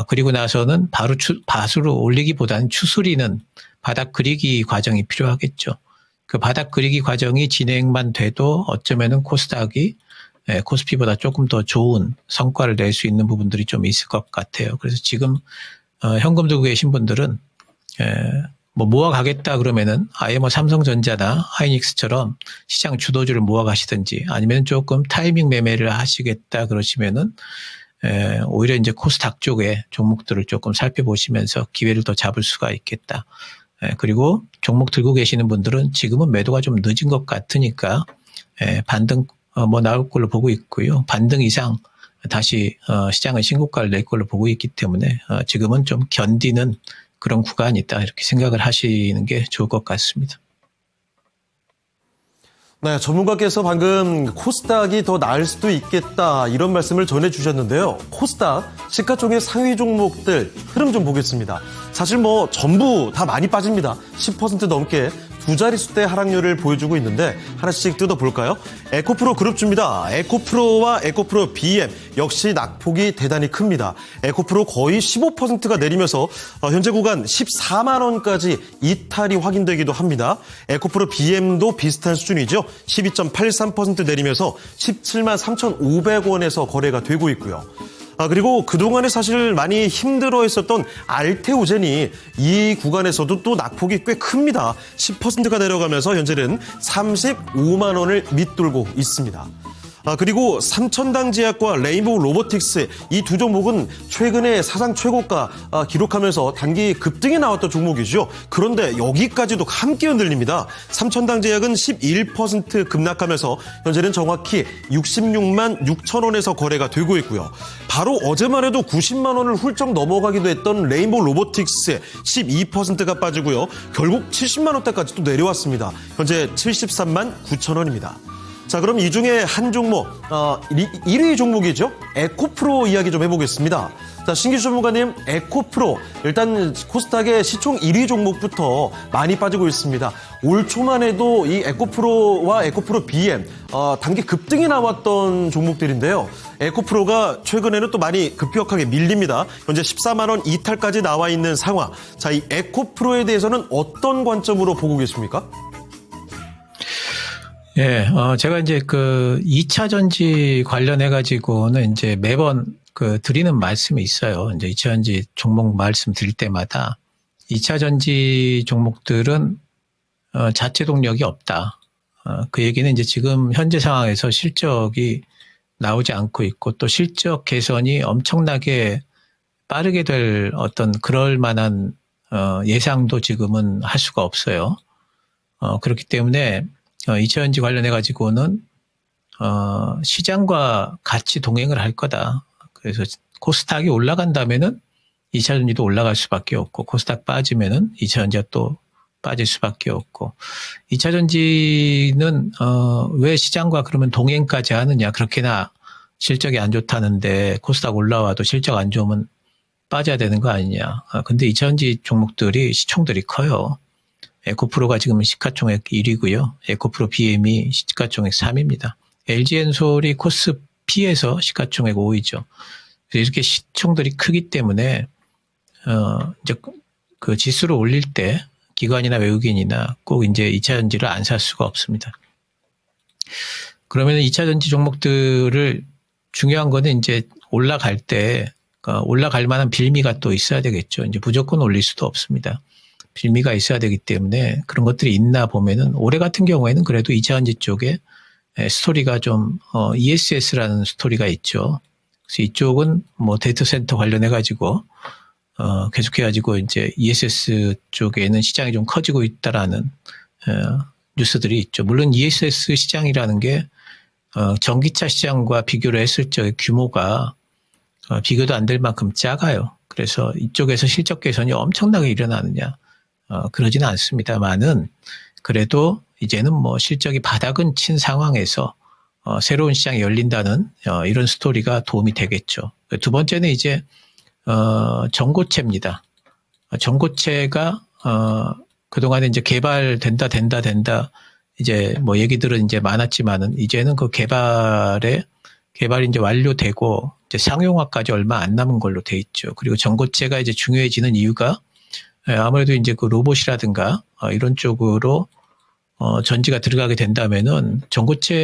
그리고 나서는 바로 바수로 올리기보다는 추스리는 바닥 그리기 과정이 필요하겠죠. 그 바닥 그리기 과정이 진행만 돼도 어쩌면은 코스닥이 코스피보다 조금 더 좋은 성과를 낼 수 있는 부분들이 좀 있을 것 같아요. 그래서 지금 현금 들고 계신 분들은 뭐 모아가겠다 그러면은 아예 뭐 삼성전자나 하이닉스처럼 시장 주도주를 모아가시든지, 아니면 조금 타이밍 매매를 하시겠다 그러시면은 오히려 이제 코스닥 쪽에 종목들을 조금 살펴보시면서 기회를 더 잡을 수가 있겠다. 그리고 종목 들고 계시는 분들은 지금은 매도가 좀 늦은 것 같으니까 반등 뭐 나올 걸로 보고 있고요. 반등 이상 다시 시장은 신고가를 낼 걸로 보고 있기 때문에 지금은 좀 견디는 그런 구간이다 이렇게 생각을 하시는 게 좋을 것 같습니다. 네, 전문가께서 방금 코스닥이 더 나을 수도 있겠다 이런 말씀을 전해주셨는데요. 코스닥 시가총액 상위 종목들 흐름 좀 보겠습니다. 사실 뭐 전부 다 많이 빠집니다. 10% 넘게 두 자릿수대 하락률을 보여주고 있는데 하나씩 뜯어볼까요? 에코프로 그룹주입니다. 에코프로와 에코프로 BM 역시 낙폭이 대단히 큽니다. 에코프로 거의 15%가 내리면서 현재 구간 14만 원까지 이탈이 확인되기도 합니다. 에코프로 BM도 비슷한 수준이죠. 12.83% 내리면서 17만 3,500원에서 거래가 되고 있고요. 그리고 그동안에 사실 많이 힘들어했었던 알테오젠이 이 구간에서도 또 낙폭이 꽤 큽니다. 10%가 내려가면서 현재는 35만 원을 밑돌고 있습니다. 그리고 삼천당제약과 레인보우 로보틱스 이 두 종목은 최근에 사상 최고가 기록하면서 단기 급등이 나왔던 종목이죠. 그런데 여기까지도 함께 흔들립니다. 삼천당제약은 11% 급락하면서 현재는 정확히 66만 6천 원에서 거래가 되고 있고요. 바로 어제만 해도 90만 원을 훌쩍 넘어가기도 했던 레인보우 로보틱스 12%가 빠지고요. 결국 70만 원대까지 또 내려왔습니다. 현재 73만 9천 원입니다. 자, 그럼 이 중에 한 종목, 1위 종목이죠. 에코프로 이야기 좀 해보겠습니다. 자, 신기수 전문가님, 에코프로. 일단 코스닥의 시총 1위 종목부터 많이 빠지고 있습니다. 올 초만 해도 이 에코프로와 에코프로 BM, 단기 급등이 나왔던 종목들인데요. 에코프로가 최근에는 또 많이 급격하게 밀립니다. 현재 14만 원 이탈까지 나와 있는 상황. 자, 이 에코프로에 대해서는 어떤 관점으로 보고 계십니까? 예, 제가 이제 그 2차 전지 관련해가지고는 이제 매번 드리는 말씀이 있어요. 이제 2차 전지 종목 말씀 드릴 때마다 2차 전지 종목들은 자체 동력이 없다. 그 얘기는 이제 지금 현재 상황에서 실적이 나오지 않고 있고 또 실적 개선이 엄청나게 빠르게 될 어떤 그럴 만한 예상도 지금은 할 수가 없어요. 그렇기 때문에 2차 전지 관련해가지고는, 시장과 같이 동행을 할 거다. 그래서 코스닥이 올라간다면은 2차 전지도 올라갈 수밖에 없고, 코스닥 빠지면은 2차 전지가 또 빠질 수밖에 없고, 2차 전지는, 왜 시장과 그러면 동행까지 하느냐. 그렇게나 실적이 안 좋다는데 코스닥 올라와도 실적 안 좋으면 빠져야 되는 거 아니냐. 근데 2차 전지 종목들이 시총들이 커요. 에코프로가 지금 시가총액 1위고요. 에코프로 BM이 시가총액 3위입니다. LG엔솔이 코스피에서 시가총액 5위죠. 그래서 이렇게 시총들이 크기 때문에 이제 그 지수를 올릴 때 기관이나 외국인이나 꼭 이제 2차 전지를 안 살 수가 없습니다. 그러면 2차 전지 종목들을 중요한 거는 이제 올라갈 때 올라갈 만한 빌미가 또 있어야 되겠죠. 이제 무조건 올릴 수도 없습니다. 빌미가 있어야 되기 때문에 그런 것들이 있나 보면은 올해 같은 경우에는 그래도 2차 전지 쪽에 스토리가 좀 ESS라는 스토리가 있죠. 그래서 이쪽은 뭐 데이터 센터 관련해 가지고 계속해 가지고 이제 ESS 쪽에는 시장이 좀 커지고 있다라는 뉴스들이 있죠. 물론 ESS 시장이라는 게 전기차 시장과 비교를 했을 적 규모가 비교도 안 될 만큼 작아요. 그래서 이쪽에서 실적 개선이 엄청나게 일어나느냐. 그러지는 않습니다만은 그래도 이제는 뭐 실적이 바닥은 친 상황에서 새로운 시장이 열린다는 이런 스토리가 도움이 되겠죠. 두 번째는 이제 전고체입니다. 전고체가 그동안에 이제 개발된다 이제 뭐 얘기들은 이제 많았지만은 이제는 그 개발이 이제 완료되고 이제 상용화까지 얼마 안 남은 걸로 돼 있죠. 그리고 전고체가 이제 중요해지는 이유가 아무래도 이제 그 로봇이라든가 이런 쪽으로 전지가 들어가게 된다면은 전고체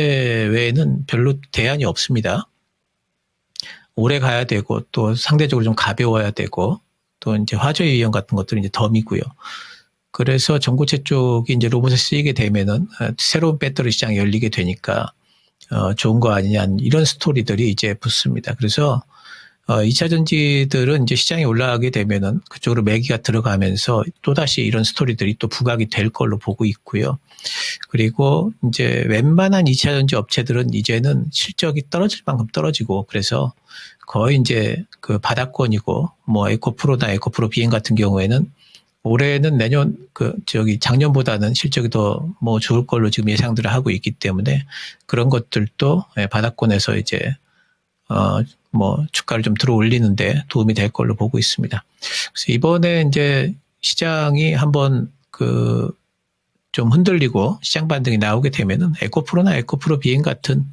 외에는 별로 대안이 없습니다. 오래 가야 되고 또 상대적으로 좀 가벼워야 되고 또 이제 화재 위험 같은 것들은 이제 덤이고요. 그래서 전고체 쪽이 이제 로봇에 쓰이게 되면은 새로운 배터리 시장이 열리게 되니까 좋은 거 아니냐 이런 스토리들이 이제 붙습니다. 그래서 2차 전지들은 이제 시장이 올라가게 되면은 그쪽으로 매기가 들어가면서 또다시 이런 스토리들이 또 부각이 될 걸로 보고 있고요. 그리고 이제 웬만한 2차 전지 업체들은 이제는 실적이 떨어질 만큼 떨어지고 그래서 거의 이제 그 바닥권이고 뭐 에코프로나 에코프로 BM 같은 경우에는 올해는 작년보다는 실적이 더 뭐 좋을 걸로 지금 예상들을 하고 있기 때문에 그런 것들도 바닥권에서 이제 뭐 주가를 좀 들어 올리는데 도움이 될 걸로 보고 있습니다. 그래서 이번에 이제 시장이 한번 좀 흔들리고 시장 반등이 나오게 되면은 에코프로나 에코프로 비행 같은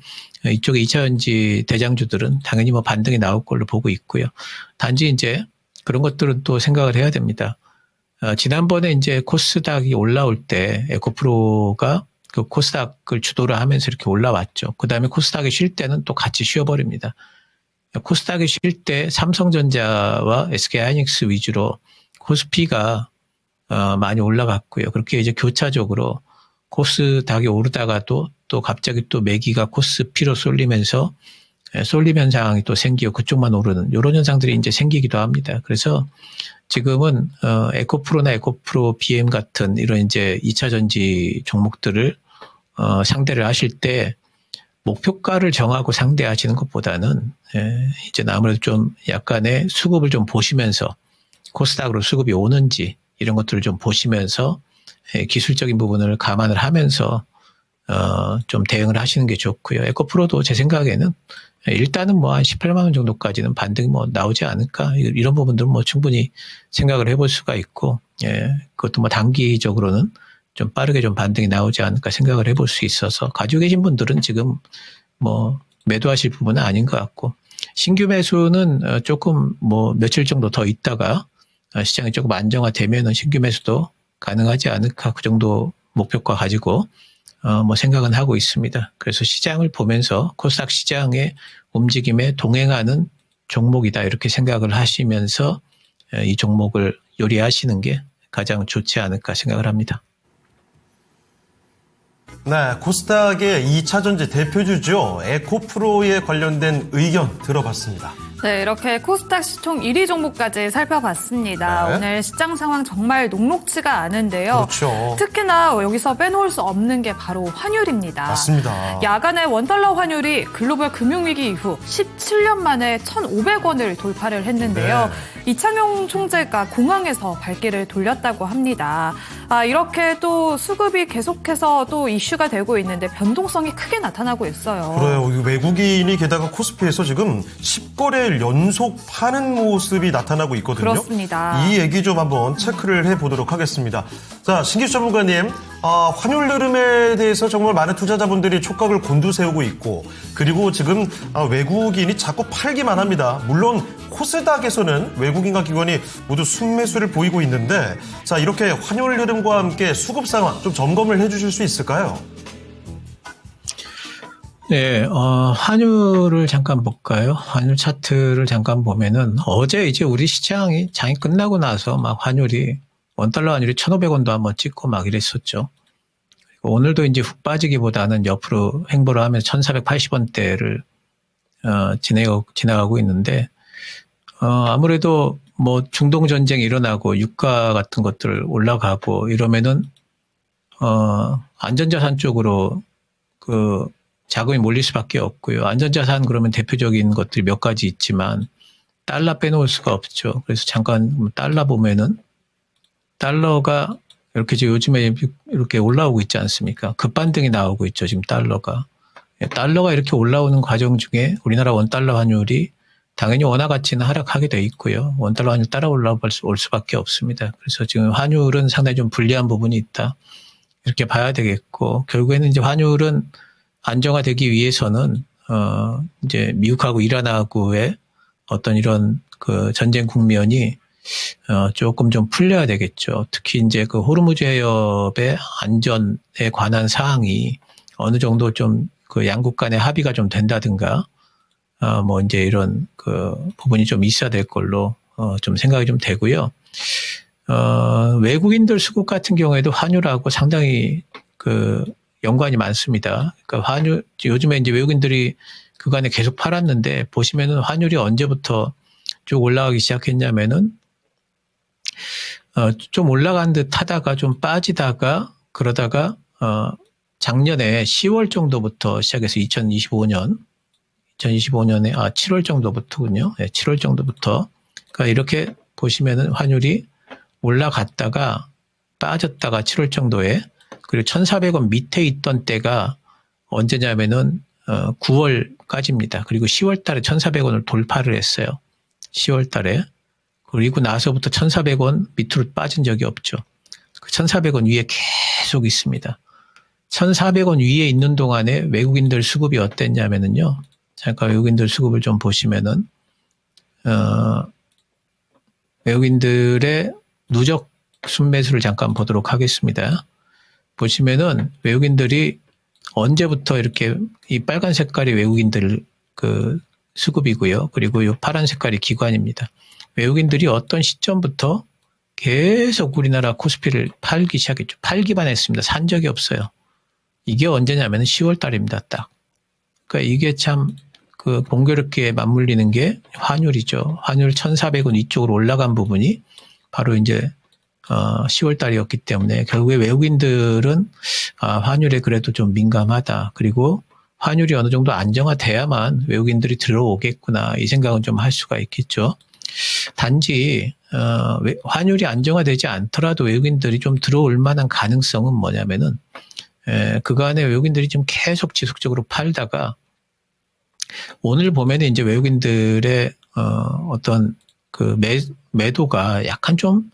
이쪽의 2차전지 대장주들은 당연히 뭐 반등이 나올 걸로 보고 있고요. 단지 이제 그런 것들은 또 생각을 해야 됩니다. 지난번에 이제 코스닥이 올라올 때 에코프로가 그 코스닥을 주도를 하면서 이렇게 올라왔죠. 그 다음에 코스닥이 쉴 때는 또 같이 쉬어버립니다. 코스닥이 쉴 때 삼성전자와 SK하이닉스 위주로 코스피가 많이 올라갔고요. 그렇게 이제 교차적으로 코스닥이 오르다가도 또 갑자기 또 매기가 코스피로 쏠리면서 쏠림 현상이 또 생기고 그쪽만 오르는 이런 현상들이 이제 생기기도 합니다. 그래서 지금은 에코프로나 에코프로 BM 같은 이런 이제 2차 전지 종목들을 상대를 하실 때 목표가를 정하고 상대하시는 것보다는 이제 아무래도 좀 약간의 수급을 좀 보시면서 코스닥으로 수급이 오는지 이런 것들을 좀 보시면서 기술적인 부분을 감안을 하면서 좀 대응을 하시는 게 좋고요. 에코프로도 제 생각에는 일단은 뭐 한 18만 원 정도까지는 반등이 뭐 나오지 않을까 이런 부분들은 뭐 충분히 생각을 해볼 수가 있고 그것도 뭐 단기적으로는 좀 빠르게 좀 반등이 나오지 않을까 생각을 해볼 수 있어서 가지고 계신 분들은 지금 뭐 매도하실 부분은 아닌 것 같고 신규 매수는 조금 뭐 며칠 정도 더 있다가 시장이 조금 안정화되면은 신규 매수도 가능하지 않을까 그 정도 목표가 가지고 뭐 생각은 하고 있습니다. 그래서 시장을 보면서 코스닥 시장의 움직임에 동행하는 종목이다 이렇게 생각을 하시면서 이 종목을 요리하시는 게 가장 좋지 않을까 생각을 합니다. 네, 코스닥의 2차전지 대표주죠. 에코프로에 관련된 의견 들어봤습니다. 네, 이렇게 코스닥 시총 1위 종목까지 살펴봤습니다. 네. 오늘 시장 상황 정말 녹록지가 않은데요. 그렇죠. 특히나 여기서 빼놓을 수 없는 게 바로 환율입니다. 맞습니다. 야간에 원달러 환율이 글로벌 금융위기 이후 17년 만에 1,500원을 돌파를 했는데요. 이창용 총재가 공항에서 발길을 돌렸다고 합니다. 이렇게 또 수급이 계속해서 또 이슈가 되고 있는데 변동성이 크게 나타나고 있어요. 그래요. 외국인이 게다가 코스피에서 지금 10거래일 연속 파는 모습이 나타나고 있거든요. 그렇습니다. 이 얘기 좀 한번 체크를 해보도록 하겠습니다. 자, 신기수 전문가님, 환율 흐름에 대해서 정말 많은 투자자분들이 촉각을 곤두세우고 있고 그리고 지금 외국인이 자꾸 팔기만 합니다. 물론 코스닥에서는 외국인과 기관이 모두 순매수를 보이고 있는데 자, 이렇게 환율 흐름과 함께 수급 상황 좀 점검을 해주실 수 있을까요? 네, 환율을 잠깐 볼까요? 환율 차트를 잠깐 보면은 어제 이제 우리 시장이 장이 끝나고 나서 막 원달러 환율이 1,500원도 한번 찍고 막 이랬었죠. 오늘도 이제 훅 빠지기보다는 옆으로 횡보를 하면서 1,480원대를 지나가고 있는데 아무래도 뭐 중동 전쟁이 일어나고 유가 같은 것들 올라가고 이러면은 안전자산 쪽으로 자금이 몰릴 수밖에 없고요. 안전자산 그러면 대표적인 것들이 몇 가지 있지만 달러 빼놓을 수가 없죠. 그래서 잠깐 달러 보면은 달러가 이렇게 요즘에 이렇게 올라오고 있지 않습니까? 급반등이 나오고 있죠. 지금 달러가 이렇게 올라오는 과정 중에 우리나라 원달러 환율이 당연히 원화 가치는 하락하게 돼 있고요. 원달러 환율 따라 올 수밖에 없습니다. 그래서 지금 환율은 상당히 좀 불리한 부분이 있다. 이렇게 봐야 되겠고 결국에는 이제 환율은 안정화되기 위해서는 이제 미국하고 이란하고의 어떤 이런 전쟁 국면이 조금 좀 풀려야 되겠죠. 특히 이제 호르무즈 해협의 안전에 관한 사항이 어느 정도 좀 양국 간의 합의가 좀 된다든가 뭐 이제 이런 부분이 좀 있어야 될 걸로 좀 생각이 좀 되고요. 외국인들 수급 같은 경우에도 환율하고 상당히 연관이 많습니다. 그러니까 환율 요즘에 이제 외국인들이 그간에 계속 팔았는데 보시면은 환율이 언제부터 쭉 올라가기 시작했냐면은 좀 올라간 듯 하다가 좀 빠지다가 그러다가 작년에 10월 정도부터 시작해서 2025년에 7월 정도부터군요. 네, 7월 정도부터 그러니까 이렇게 보시면은 환율이 올라갔다가 빠졌다가 7월 정도에 그리고 1,400원 밑에 있던 때가 언제냐면은 9월까지입니다. 그리고 10월 달에 1,400원을 돌파를 했어요. 10월 달에. 그리고 나서부터 1,400원 밑으로 빠진 적이 없죠. 그 1,400원 위에 계속 있습니다. 1,400원 위에 있는 동안에 외국인들 수급이 어땠냐면은요. 잠깐 외국인들 수급을 좀 보시면은 외국인들의 누적 순매수를 잠깐 보도록 하겠습니다. 보시면은 외국인들이 언제부터 이렇게 이 빨간 색깔이 외국인들 그 수급이고요. 그리고 이 파란 색깔이 기관입니다. 외국인들이 어떤 시점부터 계속 우리나라 코스피를 팔기 시작했죠. 팔기만 했습니다. 산 적이 없어요. 이게 언제냐면 10월 달입니다. 딱. 그러니까 이게 참 그 공교롭게 맞물리는 게 환율이죠. 환율 1,400원 이쪽으로 올라간 부분이 바로 이제 10월 달이었기 때문에 결국에 외국인들은 환율에 그래도 좀 민감하다. 그리고 환율이 어느 정도 안정화돼야만 외국인들이 들어오겠구나. 이 생각은 좀 할 수가 있겠죠. 단지 환율이 안정화되지 않더라도 외국인들이 좀 들어올 만한 가능성은 뭐냐면은 그간에 외국인들이 좀 계속 지속적으로 팔다가 오늘 보면 이제 외국인들의 어떤 그 매도가 약간 좀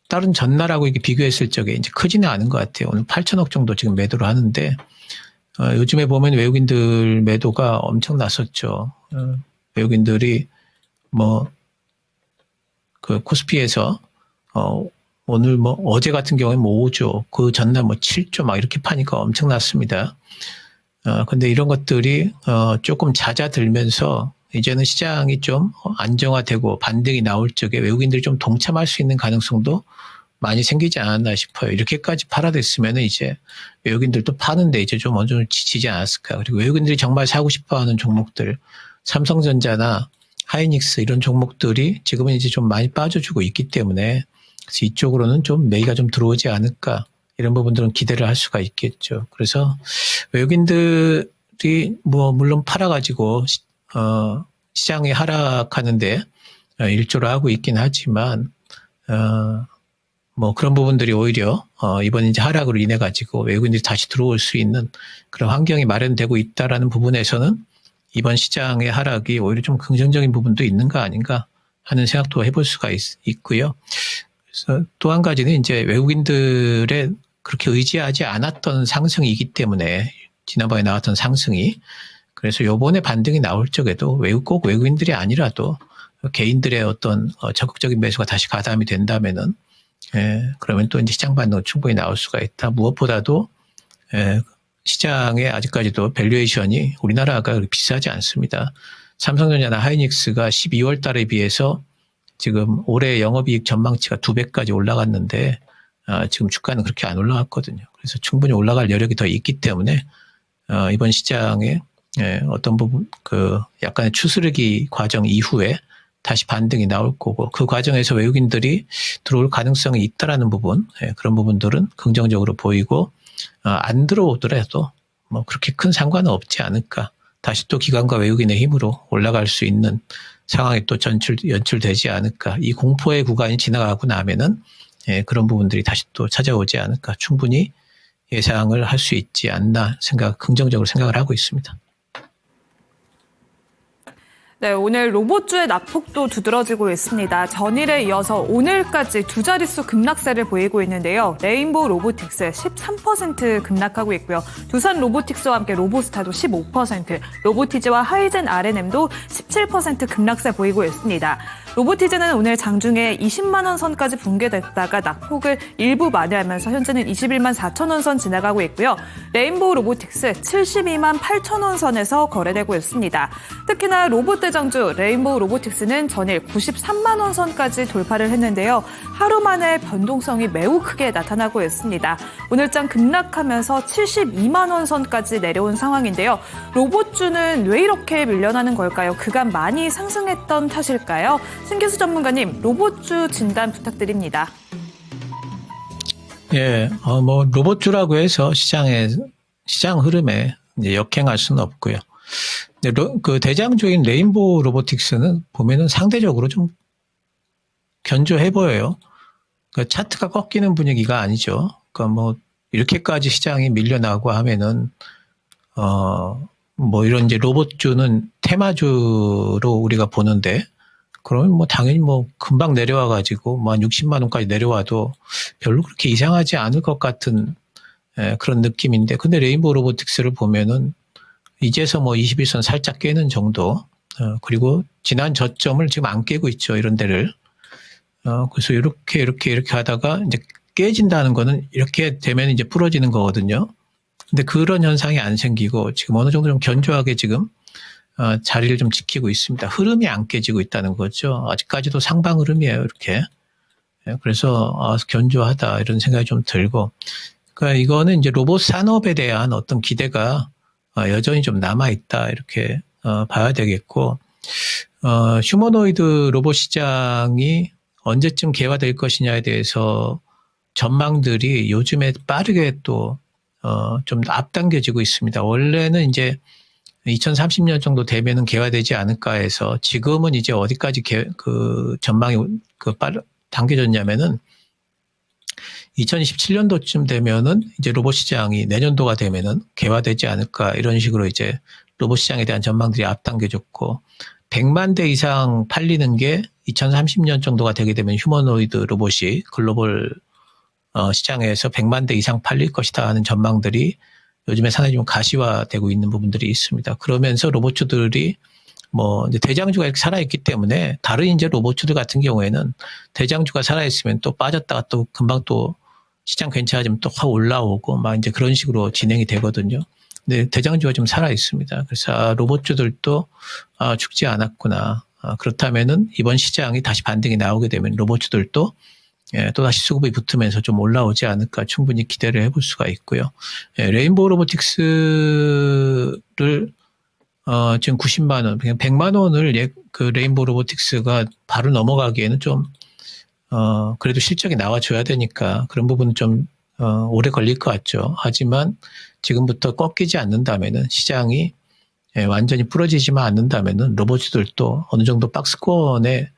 다른 전날하고 이렇게 비교했을 적에 이제 크지는 않은 것 같아요. 오늘 8천억 정도 지금 매도를 하는데 요즘에 보면 외국인들 매도가 엄청났었죠. 외국인들이 뭐 그 코스피에서 오늘 뭐 어제 같은 경우에 뭐 5조, 그 전날 뭐 7조 막 이렇게 파니까 엄청났습니다. 근데 이런 것들이 조금 잦아들면서 이제는 시장이 좀 안정화되고 반등이 나올 적에 외국인들이 좀 동참할 수 있는 가능성도 많이 생기지 않았나 싶어요. 이렇게까지 팔아댔으면 이제 외국인들도 파는데 이제 좀 어느 정도 지치지 않았을까. 그리고 외국인들이 정말 사고 싶어 하는 종목들, 삼성전자나 하이닉스 이런 종목들이 지금은 이제 좀 많이 빠져주고 있기 때문에 그래서 이쪽으로는 좀 매기가 좀 들어오지 않을까. 이런 부분들은 기대를 할 수가 있겠죠. 그래서 외국인들이 뭐 물론 팔아가지고 시장이 하락하는데 일조를 하고 있긴 하지만 뭐 그런 부분들이 오히려 이번 이제 하락으로 인해 가지고 외국인들이 다시 들어올 수 있는 그런 환경이 마련되고 있다라는 부분에서는 이번 시장의 하락이 오히려 좀 긍정적인 부분도 있는 거 아닌가 하는 생각도 해볼 수가 있고요. 그래서 또 한 가지는 이제 외국인들의 그렇게 의지하지 않았던 상승이기 때문에 지난번에 나왔던 상승이 그래서 요번에 반등이 나올 적에도 꼭 외국인들이 아니라도 개인들의 어떤 적극적인 매수가 다시 가담이 된다면은 그러면 또 이제 시장 반등은 충분히 나올 수가 있다. 무엇보다도 시장에 아직까지도 밸류에이션이 우리나라가 그렇게 비싸지 않습니다. 삼성전자나 하이닉스가 12월 달에 비해서 지금 올해 영업이익 전망치가 2배까지 올라갔는데 지금 주가는 그렇게 안 올라갔거든요. 그래서 충분히 올라갈 여력이 더 있기 때문에 이번 시장에 어떤 부분 그 약간의 추스르기 과정 이후에 다시 반등이 나올 거고 그 과정에서 외국인들이 들어올 가능성이 있다라는 부분 그런 부분들은 긍정적으로 보이고 안 들어오더라도 뭐 그렇게 큰 상관은 없지 않을까. 다시 또 기관과 외국인의 힘으로 올라갈 수 있는 상황이 또 연출되지 않을까. 이 공포의 구간이 지나가고 나면은 그런 부분들이 다시 또 찾아오지 않을까. 충분히 예상을 할 수 있지 않나 긍정적으로 생각을 하고 있습니다. 네, 오늘 로봇주의 낙폭도 두드러지고 있습니다. 전일에 이어서 오늘까지 두 자릿수 급락세를 보이고 있는데요. 레인보우 로보틱스 13% 급락하고 있고요. 두산 로보틱스와 함께 로보스타도 15%, 로보티즈와 하이젠 R&M도 17% 급락세 보이고 있습니다. 로보티즈는 오늘 장중에 20만 원 선까지 붕괴됐다가 낙폭을 일부 만회하면서 현재는 21만 4천 원 선 지나가고 있고요. 레인보우 로보틱스 72만 8천 원 선에서 거래되고 있습니다. 특히나 로봇 대장주 레인보우 로보틱스는 전일 93만 원 선까지 돌파를 했는데요. 하루 만에 변동성이 매우 크게 나타나고 있습니다. 오늘장 급락하면서 72만 원 선까지 내려온 상황인데요. 로봇주는 왜 이렇게 밀려나는 걸까요? 그간 많이 상승했던 탓일까요? 신기수 전문가님, 로봇주 진단 부탁드립니다. 예, 뭐 로봇주라고 해서 시장 흐름에 이제 역행할 수는 없고요. 근데 그 대장주인 레인보우 로보틱스는 보면은 상대적으로 좀 견조해 보여요. 그러니까 차트가 꺾이는 분위기가 아니죠. 그러니까 뭐 이렇게까지 시장이 밀려나고 하면은 뭐 이런 이제 로봇주는 테마주로 우리가 보는데 그러면 뭐 당연히 뭐 금방 내려와 가지고 뭐 한 60만 원까지 내려와도 별로 그렇게 이상하지 않을 것 같은 그런 느낌인데 근데 레인보우 로보틱스를 보면은 이제서 뭐 21선 살짝 깨는 정도 그리고 지난 저점을 지금 안 깨고 있죠. 이런 데를. 그래서 이렇게 하다가 이제 깨진다는 거는 이렇게 되면 이제 부러지는 거거든요. 근데 그런 현상이 안 생기고 지금 어느 정도 좀 견조하게 지금 자리를 좀 지키고 있습니다. 흐름이 안 깨지고 있다는 거죠. 아직까지도 상방 흐름이에요. 이렇게. 그래서 견조하다 이런 생각이 좀 들고 그러니까 이거는 이제 로봇 산업에 대한 어떤 기대가 여전히 좀 남아있다 이렇게 봐야 되겠고 휴머노이드 로봇 시장이 언제쯤 개화될 것이냐에 대해서 전망들이 요즘에 빠르게 또 좀 앞당겨지고 있습니다. 원래는 이제 2030년 정도 되면은 개화되지 않을까 해서 지금은 이제 어디까지 그 전망이 당겨졌냐면은 2027년도쯤 되면은 이제 로봇 시장이 내년도가 되면은 개화되지 않을까 이런 식으로 이제 로봇 시장에 대한 전망들이 앞당겨졌고 100만 대 이상 팔리는 게 2030년 정도가 되게 되면 휴머노이드 로봇이 글로벌 시장에서 100만 대 이상 팔릴 것이다 하는 전망들이 요즘에 상당히 좀 가시화되고 있는 부분들이 있습니다. 그러면서 로봇주들이 뭐 이제 대장주가 이렇게 살아있기 때문에 다른 이제 로봇주들 같은 경우에는 대장주가 살아있으면 또 빠졌다가 또 금방 또 시장 괜찮아지면 또 확 올라오고 막 이제 그런 식으로 진행이 되거든요. 근데 대장주가 좀 살아있습니다. 그래서 로봇주들도 죽지 않았구나. 그렇다면은 이번 시장이 다시 반등이 나오게 되면 로봇주들도 또 다시 수급이 붙으면서 좀 올라오지 않을까 충분히 기대를 해볼 수가 있고요. 레인보우 로보틱스를 지금 90만 원, 그냥 100만 원을 그 레인보우 로보틱스가 바로 넘어가기에는 좀 그래도 실적이 나와줘야 되니까 그런 부분은 좀 오래 걸릴 것 같죠. 하지만 지금부터 꺾이지 않는다면은 시장이 완전히 부러지지만 않는다면은 로봇들도 어느 정도 박스권의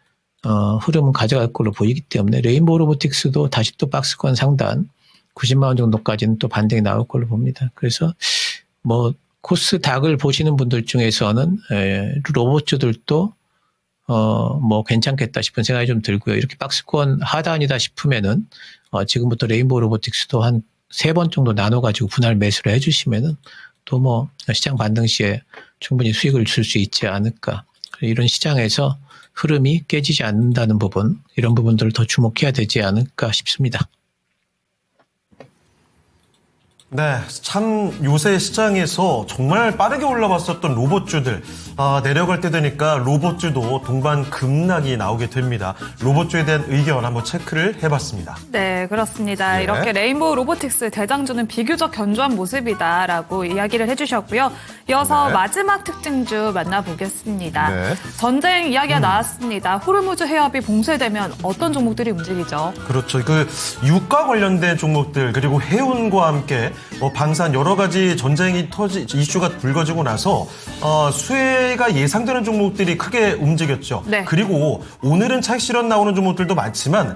흐름은 가져갈 걸로 보이기 때문에 레인보우 로보틱스도 다시 또 박스권 상단 90만 원 정도까지는 또 반등이 나올 걸로 봅니다. 그래서 뭐 코스닥을 보시는 분들 중에서는 로봇주들도 뭐 괜찮겠다 싶은 생각이 좀 들고요. 이렇게 박스권 하단이다 싶으면은 지금부터 레인보우 로보틱스도 한 3번 정도 나눠가지고 분할 매수를 해주시면은 또 뭐 시장 반등 시에 충분히 수익을 줄 수 있지 않을까. 이런 시장에서 흐름이 깨지지 않는다는 부분, 이런 부분들을 더 주목해야 되지 않을까 싶습니다. 네, 참 요새 시장에서 정말 빠르게 올라왔었던 로봇주들 내려갈 때 되니까 로봇주도 동반 급락이 나오게 됩니다. 로봇주에 대한 의견 한번 체크를 해봤습니다. 네, 그렇습니다. 네. 이렇게 레인보우 로보틱스 대장주는 비교적 견조한 모습이다라고 이야기를 해주셨고요. 이어서 네. 마지막 특징주 만나보겠습니다. 네. 전쟁 이야기가 나왔습니다. 호르무즈 해협이 봉쇄되면 어떤 종목들이 움직이죠? 그렇죠. 그 유가 관련된 종목들 그리고 해운과 함께 방산 여러 가지 전쟁이 이슈가 불거지고 나서 수혜가 예상되는 종목들이 크게 움직였죠. 네. 그리고 오늘은 차익 실현 나오는 종목들도 많지만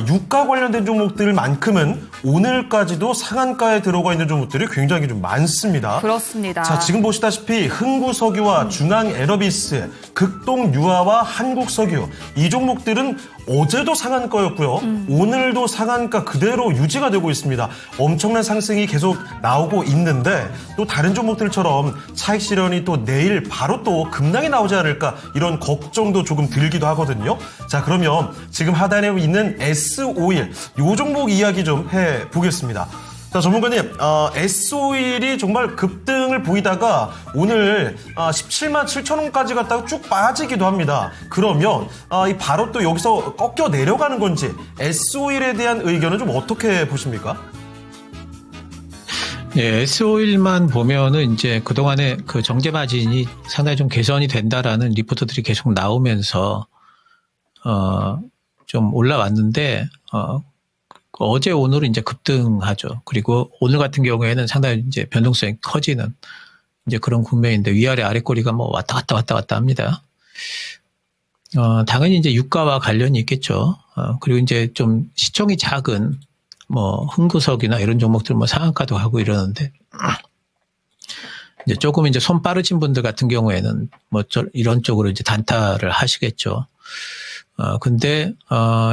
유가 관련된 종목들만큼은 오늘까지도 상한가에 들어가 있는 종목들이 굉장히 좀 많습니다. 그렇습니다. 자, 지금 보시다시피 흥구석유와 중앙에너비스, 극동유화와 한국석유 이 종목들은 어제도 상한가였고요. 오늘도 상한가 그대로 유지가 되고 있습니다. 엄청난 상승이 계속 나오고 있는데 또 다른 종목들처럼 차익 실현이 또 내일 바로 또 급락이 나오지 않을까 이런 걱정도 조금 들기도 하거든요. 자, 그러면 지금 하단에 있는 S-오일 이 종목 이야기 좀 해보겠습니다. 자, 전문가님, S-오일이 정말 급등을 보이다가 오늘 17만 7천 원까지 갔다가 쭉 빠지기도 합니다. 그러면 이 바로 또 여기서 꺾여 내려가는 건지 S-오일에 대한 의견은 좀 어떻게 보십니까? 네, S-오일만 보면은 이제 그동안에 그 정제 마진이 상당히 좀 개선이 된다라는 리포트들이 계속 나오면서 좀 올라왔는데 어제 오늘은 이제 급등하죠. 그리고 오늘 같은 경우에는 상당히 이제 변동성이 커지는 이제 그런 국면인데 위아래 아래 꼬리가 뭐 왔다 갔다 합니다. 당연히 이제 유가와 관련이 있겠죠. 그리고 이제 좀 시총이 작은 뭐 흥구석이나 이런 종목들 뭐 상한가도 하고 이러는데 이제 조금 이제 손 빠르신 분들 같은 경우에는 뭐 이런 쪽으로 이제 단타를 하시겠죠. 근데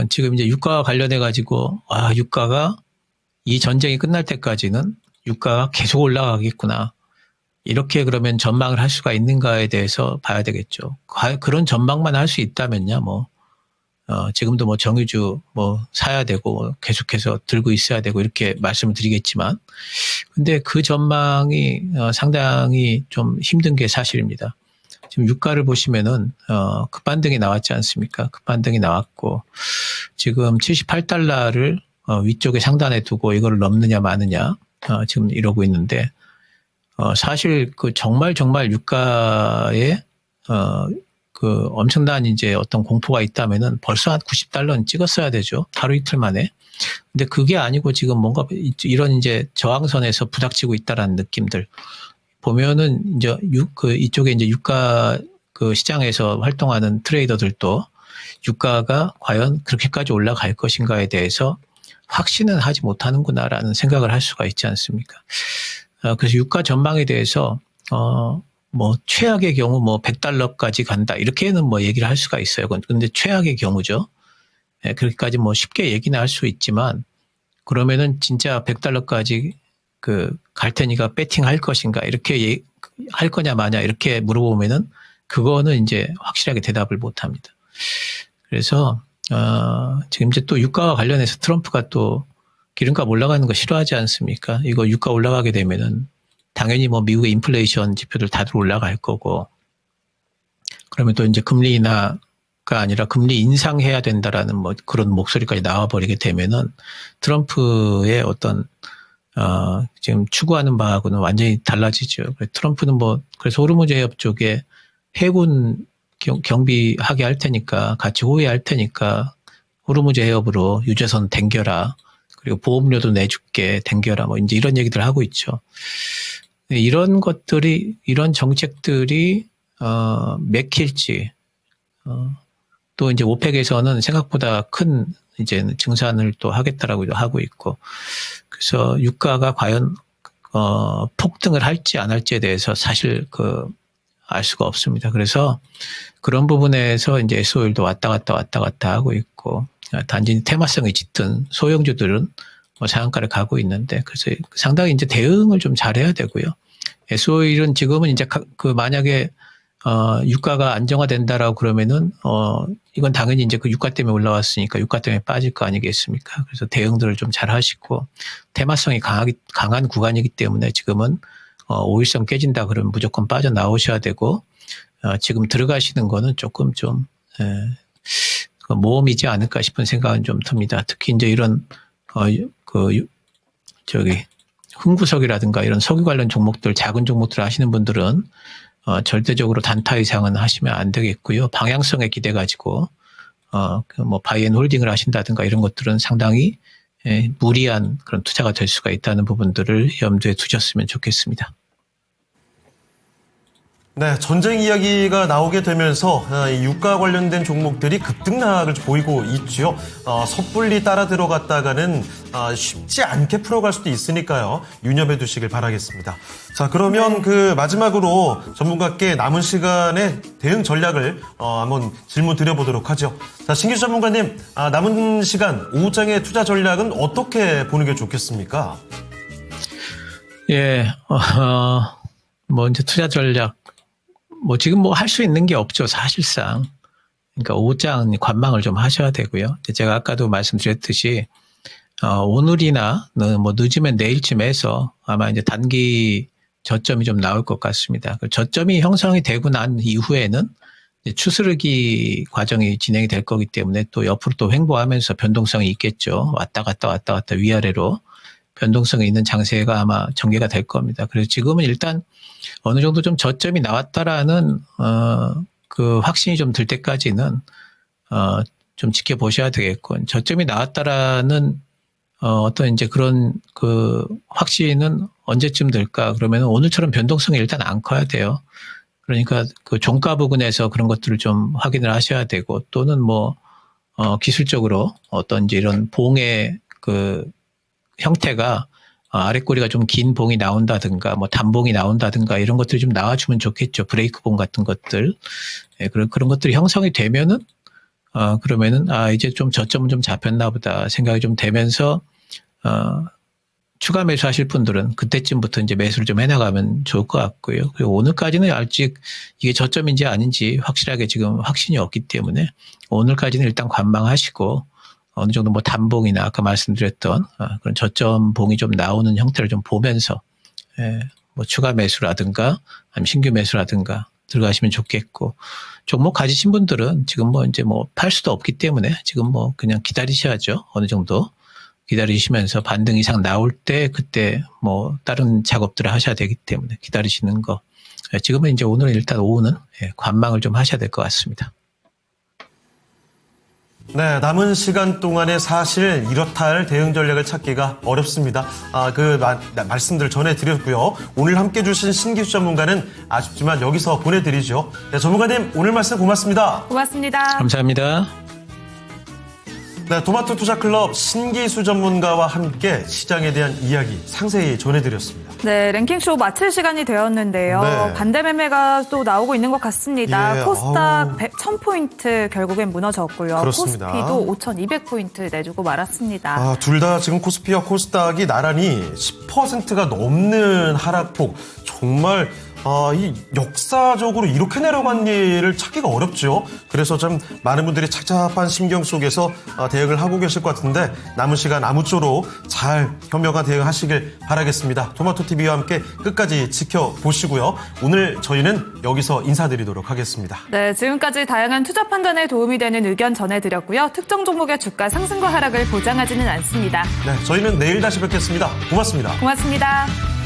지금 이제 유가와 관련해 가지고 유가가 이 전쟁이 끝날 때까지는 유가가 계속 올라가겠구나. 이렇게 그러면 전망을 할 수가 있는가에 대해서 봐야 되겠죠. 그런 전망만 할 수 있다면요, 지금도 뭐 정유주 뭐 사야 되고 계속해서 들고 있어야 되고 이렇게 말씀을 드리겠지만, 근데 그 전망이 상당히 좀 힘든 게 사실입니다. 지금 유가를 보시면은 급반등이 나왔지 않습니까? 급반등이 나왔고 지금 78달러를 위쪽에 상단에 두고 이거를 넘느냐 마느냐 지금 이러고 있는데. 사실 정말 유가에 그 엄청난 이제 어떤 공포가 있다면은 벌써 한 90달러는 찍었어야 되죠. 하루 이틀 만에. 근데 그게 아니고 지금 뭔가 이런 이제 저항선에서 부닥치고 있다라는 느낌들 보면은 이제 이쪽에 이제 유가 그 시장에서 활동하는 트레이더들도 유가가 과연 그렇게까지 올라갈 것인가에 대해서 확신은 하지 못하는구나라는 생각을 할 수가 있지 않습니까? 그래서 유가 전망에 대해서 뭐 최악의 경우 뭐 100달러까지 간다 이렇게는 뭐 얘기를 할 수가 있어요. 근데 최악의 경우죠. 그렇게까지 뭐 쉽게 얘기는 할 수 있지만 그러면은 진짜 100달러까지 갈 테니까 배팅할 것인가 이렇게 할 거냐 마냐 이렇게 물어보면은 그거는 이제 확실하게 대답을 못 합니다. 그래서 지금 이제 또 유가와 관련해서 트럼프가 또 기름값 올라가는 거 싫어하지 않습니까? 이거 유가 올라가게 되면은 당연히 뭐 미국의 인플레이션 지표들 다들 올라갈 거고 그러면 또 이제 금리 인하가 아니라 금리 인상해야 된다라는 뭐 그런 목소리까지 나와버리게 되면은 트럼프의 어떤 지금 추구하는 바하고는 완전히 달라지죠. 트럼프는 뭐 그래서 호르무즈 해협 쪽에 해군 경비하게 할 테니까 같이 호위할 테니까 호르무즈 해협으로 유조선 댕겨라. 그리고 보험료도 내줄게 댕겨라 뭐 이제 이런 얘기들 하고 있죠. 이런 것들이 이런 정책들이 맥힐지 또 이제 오펙에서는 생각보다 큰 이제 증산을 또 하겠다라고 하고 있고 그래서 유가가 과연 폭등을 할지 안 할지에 대해서 사실 알 수가 없습니다. 그래서 그런 부분에서 이제 S-오일도 왔다 갔다 하고 있고 단지 테마성이 짙은 소형주들은 뭐 상한가를 가고 있는데 그래서 상당히 이제 대응을 좀 잘해야 되고요. S-오일은 지금은 이제 만약에 유가가 안정화된다라고 그러면은 이건 당연히 이제 그 유가 때문에 올라왔으니까 유가 때문에 빠질 거 아니겠습니까? 그래서 대응들을 좀 잘 하시고 테마성이 강한 구간이기 때문에 지금은 오일선 깨진다 그러면 무조건 빠져나오셔야 되고 지금 들어가시는 거는 조금 좀 모험이지 않을까 싶은 생각은 좀 듭니다. 특히 이제 이런 흥구석이라든가 이런 석유 관련 종목들 작은 종목들 하시는 분들은 절대적으로 단타 이상은 하시면 안 되겠고요. 방향성에 기대 가지고 뭐 바이앤홀딩을 하신다든가 이런 것들은 상당히 무리한 그런 투자가 될 수가 있다는 부분들을 염두에 두셨으면 좋겠습니다. 네, 전쟁 이야기가 나오게 되면서 이 유가 관련된 종목들이 급등락을 보이고 있죠. 섣불리 따라 들어갔다가는 쉽지 않게 풀어갈 수도 있으니까요. 유념해 두시길 바라겠습니다. 자, 그러면 마지막으로 전문가께 남은 시간에 대응 전략을 한번 질문 드려보도록 하죠. 자, 신규 전문가님, 남은 시간 오후장의 투자 전략은 어떻게 보는 게 좋겠습니까? 예, 뭐 이제 투자 전략 뭐 지금 뭐 할 수 있는 게 없죠, 사실상. 그러니까 오후장 관망을 좀 하셔야 되고요. 제가 아까도 말씀드렸듯이 오늘이나 뭐 늦으면 내일쯤 해서 아마 이제 단기 저점이 좀 나올 것 같습니다. 그 저점이 형성이 되고 난 이후에는 이제 추스르기 과정이 진행이 될 거기 때문에 또 옆으로 또 횡보하면서 변동성이 있겠죠. 왔다 갔다 위아래로 변동성이 있는 장세가 아마 전개가 될 겁니다. 그래서 지금은 일단 어느 정도 좀 저점이 나왔다라는 그 확신이 좀 들 때까지는 좀 지켜보셔야 되겠고, 저점이 나왔다라는 어떤 이제 그런 그 확신은 언제쯤 들까? 그러면 오늘처럼 변동성이 일단 안 커야 돼요. 그러니까 그 종가 부근에서 그런 것들을 좀 확인을 하셔야 되고 또는 기술적으로 어떤 이제 이런 봉의 그 형태가 아랫꼬리가 좀 긴 봉이 나온다든가 단봉이 나온다든가 이런 것들이 좀 나와주면 좋겠죠. 브레이크 봉 같은 것들. 예, 그런 것들이 형성이 되면은 그러면은 이제 좀 저점은 좀 잡혔나 보다 생각이 좀 되면서 추가 매수하실 분들은 그때쯤부터 이제 매수를 좀 해나가면 좋을 것 같고요. 그리고 오늘까지는 아직 이게 저점인지 아닌지 확실하게 지금 확신이 없기 때문에 오늘까지는 일단 관망하시고 어느 정도 단봉이나 아까 말씀드렸던 그런 저점 봉이 좀 나오는 형태를 좀 보면서 추가 매수라든가 아니면 신규 매수라든가 들어가시면 좋겠고 종목 가지신 분들은 지금 이제 팔 수도 없기 때문에 지금 그냥 기다리셔야죠. 어느 정도. 기다리시면서 반등 이상 나올 때 그때 다른 작업들을 하셔야 되기 때문에 기다리시는 거. 지금은 이제 오늘은 일단 오후는 관망을 좀 하셔야 될 것 같습니다. 네, 남은 시간 동안에 사실 이렇다 할 대응 전략을 찾기가 어렵습니다. 말씀들 전해드렸고요. 오늘 함께 주신 신기수 전문가는 아쉽지만 여기서 보내드리죠. 네, 전문가님 오늘 말씀 고맙습니다. 고맙습니다. 감사합니다. 네, 도마토 투자클럽 신기수 전문가와 함께 시장에 대한 이야기 상세히 전해드렸습니다. 네, 랭킹쇼 마칠 시간이 되었는데요. 네. 반대 매매가 또 나오고 있는 것 같습니다. 예, 코스닥 1000포인트 결국엔 무너졌고요. 그렇습니다. 코스피도 5200포인트 내주고 말았습니다. 둘 다 지금 코스피와 코스닥이 나란히 10%가 넘는 하락폭. 정말 이 역사적으로 이렇게 내려간 예를 찾기가 어렵죠. 그래서 좀 많은 분들이 착잡한 심경 속에서 대응을 하고 계실 것 같은데 남은 시간 아무쪼록 잘 현명한 대응하시길 바라겠습니다. 토마토TV와 함께 끝까지 지켜보시고요. 오늘 저희는 여기서 인사드리도록 하겠습니다. 네, 지금까지 다양한 투자 판단에 도움이 되는 의견 전해드렸고요. 특정 종목의 주가 상승과 하락을 보장하지는 않습니다. 네, 저희는 내일 다시 뵙겠습니다. 고맙습니다. 고맙습니다.